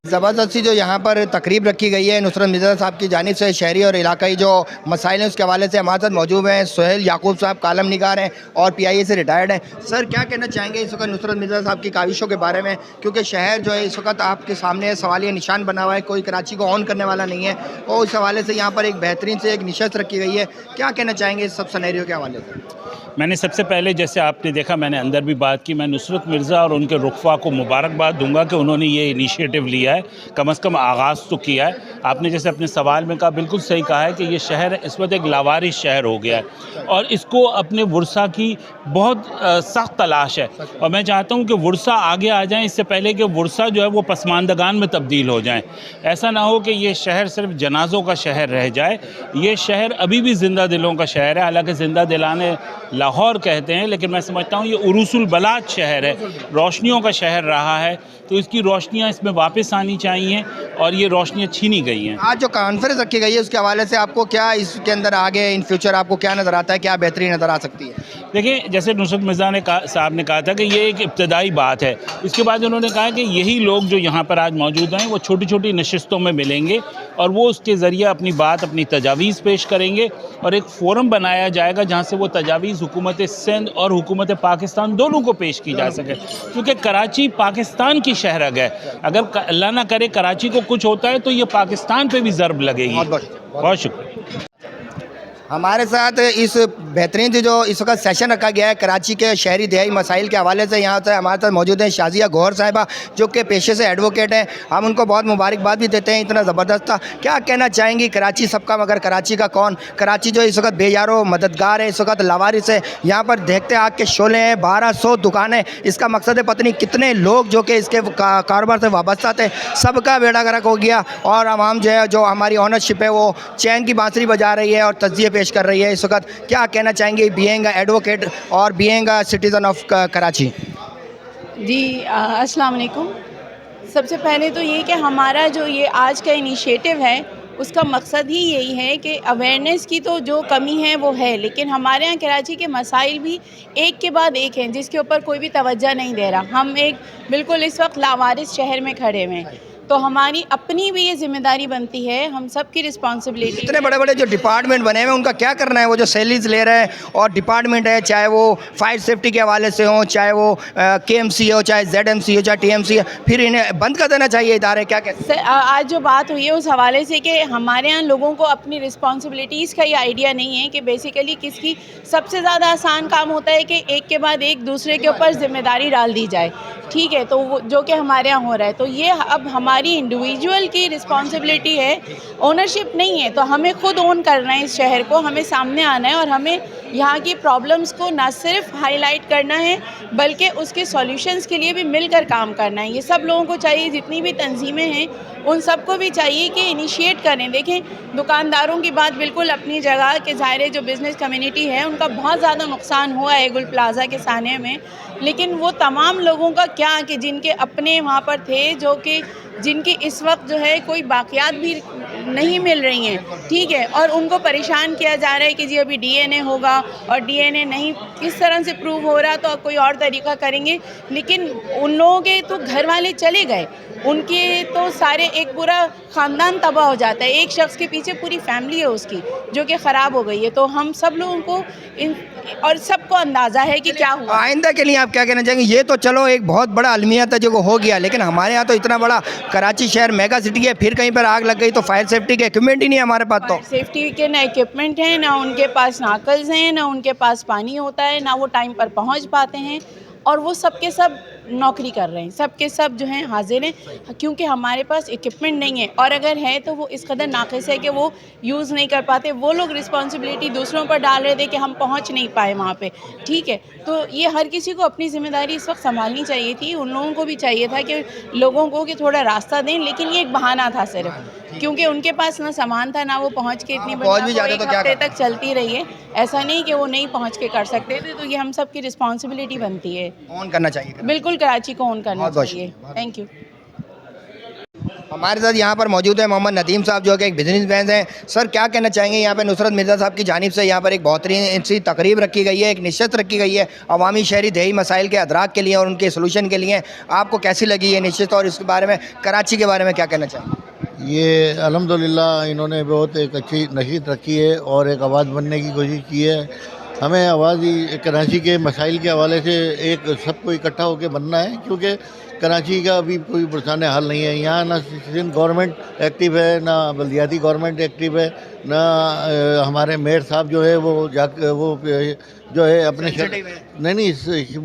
زبردستی جو یہاں پر تقریب رکھی گئی ہے نصرت مرزا صاحب کی جانب سے، شہری اور علاقائی جو مسائل ہیں اس کے حوالے سے ہمارے ساتھ موجود ہیں سہیل یعقوب صاحب، کالم نگار ہیں اور PIA سے ریٹائرڈ ہیں. سر کیا کہنا چاہیں گے اس وقت نصرت مرزا صاحب کی کاوشوں کے بارے میں؟ کیونکہ شہر جو ہے اس وقت آپ کے سامنے سوالیہ نشان بنا ہوا ہے، کوئی کراچی کو آن کرنے والا نہیں ہے، اور اس حوالے سے یہاں پر ایک بہترین سے ایک نشست رکھی گئی ہے. کیا کہنا چاہیں گے اس سب سینیریو کے حوالے سے؟ میں نے سب سے پہلے، جیسے آپ نے دیکھا میں نے اندر بھی بات کی، میں نصرت مرزا اور ان کے رفقا کو مبارکباد دوں گا کہ انہوں نے یہ انیشیٹو لیا ہے، کم از کم آغاز تو کیا ہے. آپ نے جیسے اپنے سوال میں کہا، بالکل صحیح کہا ہے کہ یہ شہر اس وقت ایک لاوارث شہر ہو گیا ہے اور اس کو اپنے ورثہ کی بہت سخت تلاش ہے. اور میں چاہتا ہوں کہ ورثہ آگے آ جائیں اس سے پہلے کہ ورثہ جو ہے وہ پسماندگان میں تبدیل ہو جائیں. ایسا نہ ہو کہ یہ شہر صرف جنازوں کا شہر رہ جائے. یہ شہر ابھی بھی زندہ دلوں کا شہر ہے، حالانکہ زندہ دلانے لاہور کہتے ہیں، لیکن میں سمجھتا ہوں یہ عروس البلاد شہر ہے، روشنیوں کا شہر رہا ہے. تو اس کی روشنیاں اس میں واپس آنی چاہیے اور یہ روشنیاں چھینی گئی ہیں. آج جو کانفرنس رکھی گئی ہے اس کے حوالے سے آپ کو کیا اس کے اندر آگے ان فیوچر آپ کو کیا نظر آتا ہے، کیا بہتری نظر آ سکتی ہے؟ دیکھیں، جیسے نصرت مرزا صاحب نے کہا تھا کہ یہ ایک ابتدائی بات ہے. اس کے بعد انہوں نے کہا کہ یہی لوگ جو یہاں پر آج موجود ہیں وہ چھوٹی چھوٹی نشستوں میں ملیں گے اور وہ اس کے ذریعے اپنی بات، اپنی تجاویز پیش کریں گے اور ایک فورم بنایا جائے گا جہاں سے وہ تجاویز حکومت سندھ اور حکومت پاکستان دونوں کو پیش کی جا سکے. کیونکہ کراچی پاکستان کی شہرگ ہے، اگر اللہ نہ کرے کراچی کو کچھ ہوتا ہے تو یہ پاکستان پہ بھی ضرب لگے گی. بہت شکریہ. ہمارے ساتھ اس بہترین سے جو اس وقت سیشن رکھا گیا ہے کراچی کے شہری دیہی مسائل کے حوالے سے، یہاں سے ہمارے ساتھ موجود ہیں شازیہ گوہر صاحبہ جو کہ پیشے سے ایڈوکیٹ ہیں. ہم ان کو بہت مبارکباد بھی دیتے ہیں، اتنا زبردست تھا. کیا کہنا چاہیں گی کراچی سب کا مگر کراچی کا کون؟ کراچی جو اس وقت بے یار و مددگار ہے، اس وقت لاوارث ہے. یہاں پر دیکھتے آگ کے شعلے ہیں، 1200 دکانیں. اس کا مقصد ہے پتہ نہیں کتنے لوگ جو کہ اس کے کاروبار سے وابستہ تھے، سب کا بیڑا غرق ہو گیا اور عوام جو ہے، جو ہماری اونرشپ ہے وہ چین کی بانسری بجا رہی ہے اور تجزیے پیش کر رہی ہے. اس وقت کیا کہنا چاہیں گے بینگ ایڈوکیٹ اور بینگ سٹیزن آف کراچی؟ جی السلام علیکم. سب سے پہلے تو یہ کہ ہمارا جو یہ آج کا انیشیٹو ہے اس کا مقصد ہی یہی ہے کہ اویئرنیس کی تو جو کمی ہے وہ ہے، لیکن ہمارے ہاں کراچی کے مسائل بھی ایک کے بعد ایک ہیں جس کے اوپر کوئی بھی توجہ نہیں دے رہا. ہم ایک بالکل اس وقت لاوارث شہر میں کھڑے ہوئے ہیں، تو ہماری اپنی بھی یہ ذمہ داری بنتی ہے، ہم سب کی رسپانسبلٹی. اتنے بڑے بڑے جو ڈپارٹمنٹ بنے ہوئے ہیں ان کا کیا کرنا ہے؟ وہ جو سیلریز لے رہے ہیں اور ڈپارٹمنٹ ہے، چاہے وہ فائر سیفٹی کے حوالے سے ہوں، چاہے وہ KMC ہو، چاہے ZMC ہو، چاہے TMC ہو، پھر انہیں بند کر دینا چاہیے ادارے. کیا کہتے ہیں؟ آج جو بات ہوئی ہے اس حوالے سے کہ ہمارے یہاں لوگوں کو اپنی رسپانسبلٹیز کا یہ آئیڈیا نہیں ہے کہ بیسیکلی کس کی سب سے زیادہ آسان کام ہوتا ہے کہ ایک کے بعد ایک دوسرے کے اوپر ذمہ داری ڈال دی جائے. ٹھیک ہے، تو وہ جو کہ ہمارے یہاں ہو رہا ہے، تو یہ اب ہمارے ہماری انڈیویجول کی رسپانسبلٹی ہے, اونرشپ نہیں ہے. تو ہمیں خود اون کرنا ہے اس شہر کو, ہمیں سامنے آنا ہے اور ہمیں یہاں کی پرابلمس کو نہ صرف ہائی لائٹ کرنا ہے بلکہ اس کے سولیوشنس کے لیے بھی مل کر کام کرنا ہے. یہ سب لوگوں کو چاہیے, جتنی بھی تنظیمیں ہیں ان سب کو بھی چاہیے کہ انیشیٹ کریں. دیکھیں دکانداروں کی بات بالکل اپنی جگہ کہ ظاہر جو بزنس کمیونٹی ہے ان کا بہت زیادہ نقصان ہوا ہے گل پلازا کے سانحے میں, لیکن وہ تمام لوگوں کا کیا کہ جن کے اپنے وہاں پر تھے, جو کہ جن کی اس وقت جو ہے کوئی باقیات بھی نہیں مل رہی ہیں, ٹھیک ہے, اور ان کو پریشان کیا جا رہا ہے کہ جی ابھی ڈی این اے ہوگا اور ڈی این اے نہیں کس طرح سے پروو ہو رہا تو کوئی اور طریقہ کریں گے. لیکن ان لوگوں کے تو گھر والے چلے گئے, ان کے تو سارے ایک پورا خاندان تباہ ہو جاتا ہے, ایک شخص کے پیچھے پوری فیملی ہے اس کی جو کہ خراب ہو گئی ہے. تو ہم سب لوگوں کو اور سب کو اندازہ ہے کہ کیا ہوا. آئندہ کے لیے آپ کیا کہنا چاہیں گے؟ یہ تو چلو ایک بہت بڑا المیت ہے جو ہو گیا, لیکن ہمارے یہاں تو اتنا بڑا کراچی شہر میگا سٹی ہے, پھر کہیں پر آگ لگ گئی تو فائر سیفٹی کے اکوپمنٹ ہی نہیں ہے ہمارے پاس. تو سیفٹی کے نہ اکوپمنٹ ہیں, نہ ان کے پاس ناکلز ہیں, نہ ان کے پاس پانی ہوتا ہے, نہ وہ ٹائم پر پہنچ پاتے ہیں, اور وہ سب کے سب نوکری کر رہے ہیں, سب کے سب جو ہیں حاضر ہیں, کیونکہ ہمارے پاس اکوپمنٹ نہیں ہے, اور اگر ہے تو وہ اس قدر ناقص ہے کہ وہ یوز نہیں کر پاتے. وہ لوگ رسپانسبلٹی دوسروں پر ڈال رہے تھے کہ ہم پہنچ نہیں پائے وہاں پہ, ٹھیک ہے. تو یہ ہر کسی کو اپنی ذمہ داری اس وقت سنبھالنی چاہیے تھی. ان لوگوں کو بھی چاہیے تھا کہ لوگوں کو کہ تھوڑا راستہ دیں, لیکن یہ ایک بہانہ تھا صرف, کیونکہ ان کے پاس نہ سامان تھا نہ وہ پہنچ کے اتنی بڑی ایک ہفتے تک چلتی رہی ہے. ایسا نہیں کہ وہ نہیں پہنچ کے کر سکتے تھے. تو یہ ہم سب کی رسپانسبلٹی بنتی ہے, آن کرنا چاہیے. بالکل کراچی کو آن کرنا چاہیے. Thank you. ہمارے ساتھ یہاں پر موجود ہے محمد ندیم صاحب جو کہ ایک بزنس مین ہیں. سر کیا کہنا چاہیں گے؟ یہاں پہ نصرت مرزا صاحب کی جانب سے یہاں پر ایک بہترین سی تقریب رکھی گئی ہے, ایک نشست رکھی گئی ہے عوامی شہری دیہی مسائل کے ادراک کے لیے اور ان کے سلوشن کے لیے. آپ کو کیسی لگی یہ نشست, اور اس کے بارے میں کراچی کے بارے میں کیا کہنا چاہیں گے؟ یہ الحمدللہ انہوں نے بہت ایک اچھی نشست رکھی ہے اور ایک آواز بننے کی کوشش کی ہے. ہمیں آواز کراچی کے مسائل کے حوالے سے ایک سب کو اکٹھا ہو کے بننا ہے, کیونکہ کراچی کا ابھی کوئی پریشان حل نہیں ہے. یہاں نہ صرف گورنمنٹ ایکٹیو ہے, نہ بلدیاتی گورنمنٹ ایکٹیو ہے, نہ ہمارے میئر صاحب جو ہے وہ جو ہے اپنے نہیں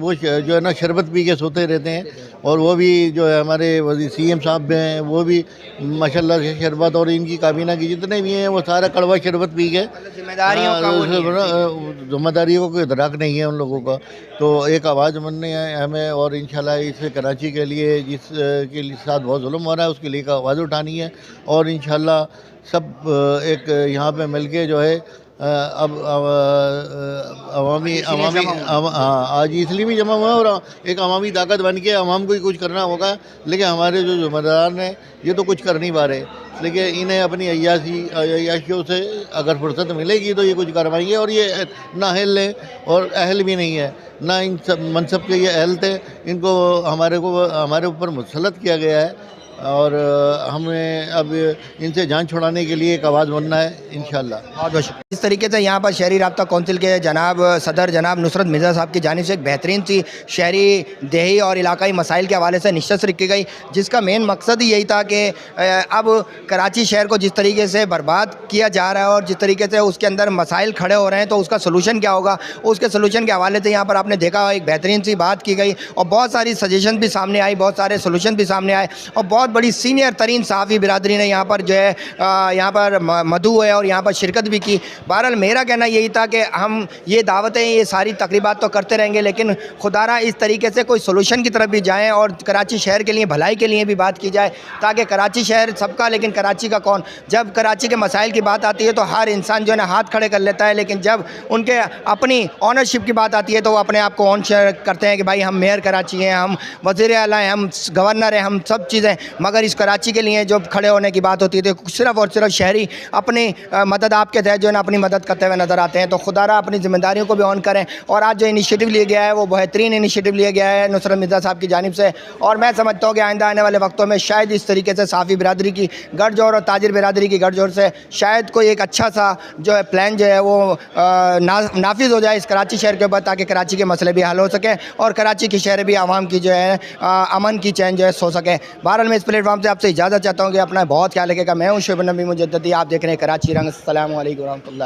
وہ جو ہے نا شربت پی کے سوتے رہتے ہیں, اور وہ بھی جو ہے ہمارے سی ایم صاحب بھی ہیں وہ بھی ماشاءاللہ سے شربت, اور ان کی کابینہ کی جتنے بھی ہیں وہ سارا کڑوا شربت پی کے, ذمہ داریوں کو کوئی ادراک نہیں ہے ان لوگوں کا. تو ایک آواز بننے ہے ہمیں, اور انشاءاللہ اس کراچی کے لیے جس کے ساتھ بہت ظلم ہو رہا ہے اس کے لیے ایک آواز اٹھانی ہے, اور انشاءاللہ سب ایک یہاں پہ مل کے جو ہے اب عوامی آج اس لیے بھی جمع ہوا ہے, اور ایک عوامی طاقت بن کے عوام کو ہی کچھ کرنا ہوگا. لیکن ہمارے جو ذمہ دار ہیں یہ تو کچھ کر نہیں پا رہے, لیکن انہیں اپنی عیاشیوں سے اگر فرصت ملے گی تو یہ کچھ کروائیں گے. اور یہ نہ اہل ہیں اور اہل بھی نہیں ہے, نہ ان سب منصب کے یہ اہل تھے, ان کو ہمارے اوپر مسلط کیا گیا ہے, اور ہمیں اب ان سے جان چھڑانے کے لیے ایک آواز بننا ہے انشاءاللہ. بہت بہت شکریہ. اس طریقے سے یہاں پر شہری رابطہ کونسل کے جناب صدر جناب نصرت مرزا صاحب کی جانب سے ایک بہترین سی شہری دیہی اور علاقائی مسائل کے حوالے سے نشست رکھی گئی, جس کا مین مقصد ہی یہی تھا کہ اب کراچی شہر کو جس طریقے سے برباد کیا جا رہا ہے اور جس طریقے سے اس کے اندر مسائل کھڑے ہو رہے ہیں, تو اس کا سلوشن کیا ہوگا. اس کے سلوشن کے حوالے سے یہاں پر آپ نے دیکھا ایک بہترین سی بات کی گئی, اور بہت ساری سجیشن بھی سامنے آئی, بہت سارے سلوشن بھی سامنے آئے, اور بہت بڑی سینئر ترین صحافی برادری نے یہاں پر جو ہے یہاں پر مدعو ہے اور یہاں پر شرکت بھی کی. بہرحال میرا کہنا یہی تھا کہ ہم یہ دعوتیں یہ ساری تقریبات تو کرتے رہیں گے, لیکن خدا را اس طریقے سے کوئی سلوشن کی طرف بھی جائیں اور کراچی شہر کے لیے بھلائی کے لیے بھی بات کی جائے, تاکہ کراچی شہر سب کا لیکن کراچی کا کون. جب کراچی کے مسائل کی بات آتی ہے تو ہر انسان جو ہے نا ہاتھ کھڑے کر لیتا ہے, لیکن جب ان کے اپنی آنرشپ کی بات آتی ہے تو وہ اپنے آپ کو آن شیئر کرتے ہیں کہ بھائی ہم میئر کراچی ہیں, ہم وزیر اعلیٰ ہیں, ہم گورنر ہیں, ہم سب چیزیں. مگر اس کراچی کے لیے جو کھڑے ہونے کی بات ہوتی ہے تو صرف اور صرف شہری اپنی مدد آپ کے تحت جو ہے نا اپنی مدد کرتے ہوئے نظر آتے ہیں. تو خدا را اپنی ذمہ داریوں کو بھی آن کریں, اور آج جو انیشیٹو لیا گیا ہے وہ بہترین انیشیٹو لیا گیا ہے نصرت مرزا صاحب کی جانب سے, اور میں سمجھتا ہوں کہ آئندہ آنے والے وقتوں میں شاید اس طریقے سے صحافی برادری کی گڑھ جوڑ اور تاجر برادری کی گڑھ جوڑ سے شاید کوئی ایک اچھا سا جو ہے پلان جو ہے وہ نافذ ہو جائے اس کراچی شہر کے اوپر, تاکہ کراچی کے مسئلے بھی حل ہو سکیں اور کراچی کی شہر بھی عوام کی جو ہے امن کی چین جو ہے سو سکیں. بہرحال میں اس پلیٹ فارم سے آپ سے اجازت چاہتا ہوں کہ اپنا بہت خیال رکھے گا. میں ہوں شعیب النبی مجددی, آپ دیکھ رہے ہیں کراچی رنگ. السلام علیکم ورحمۃ اللہ.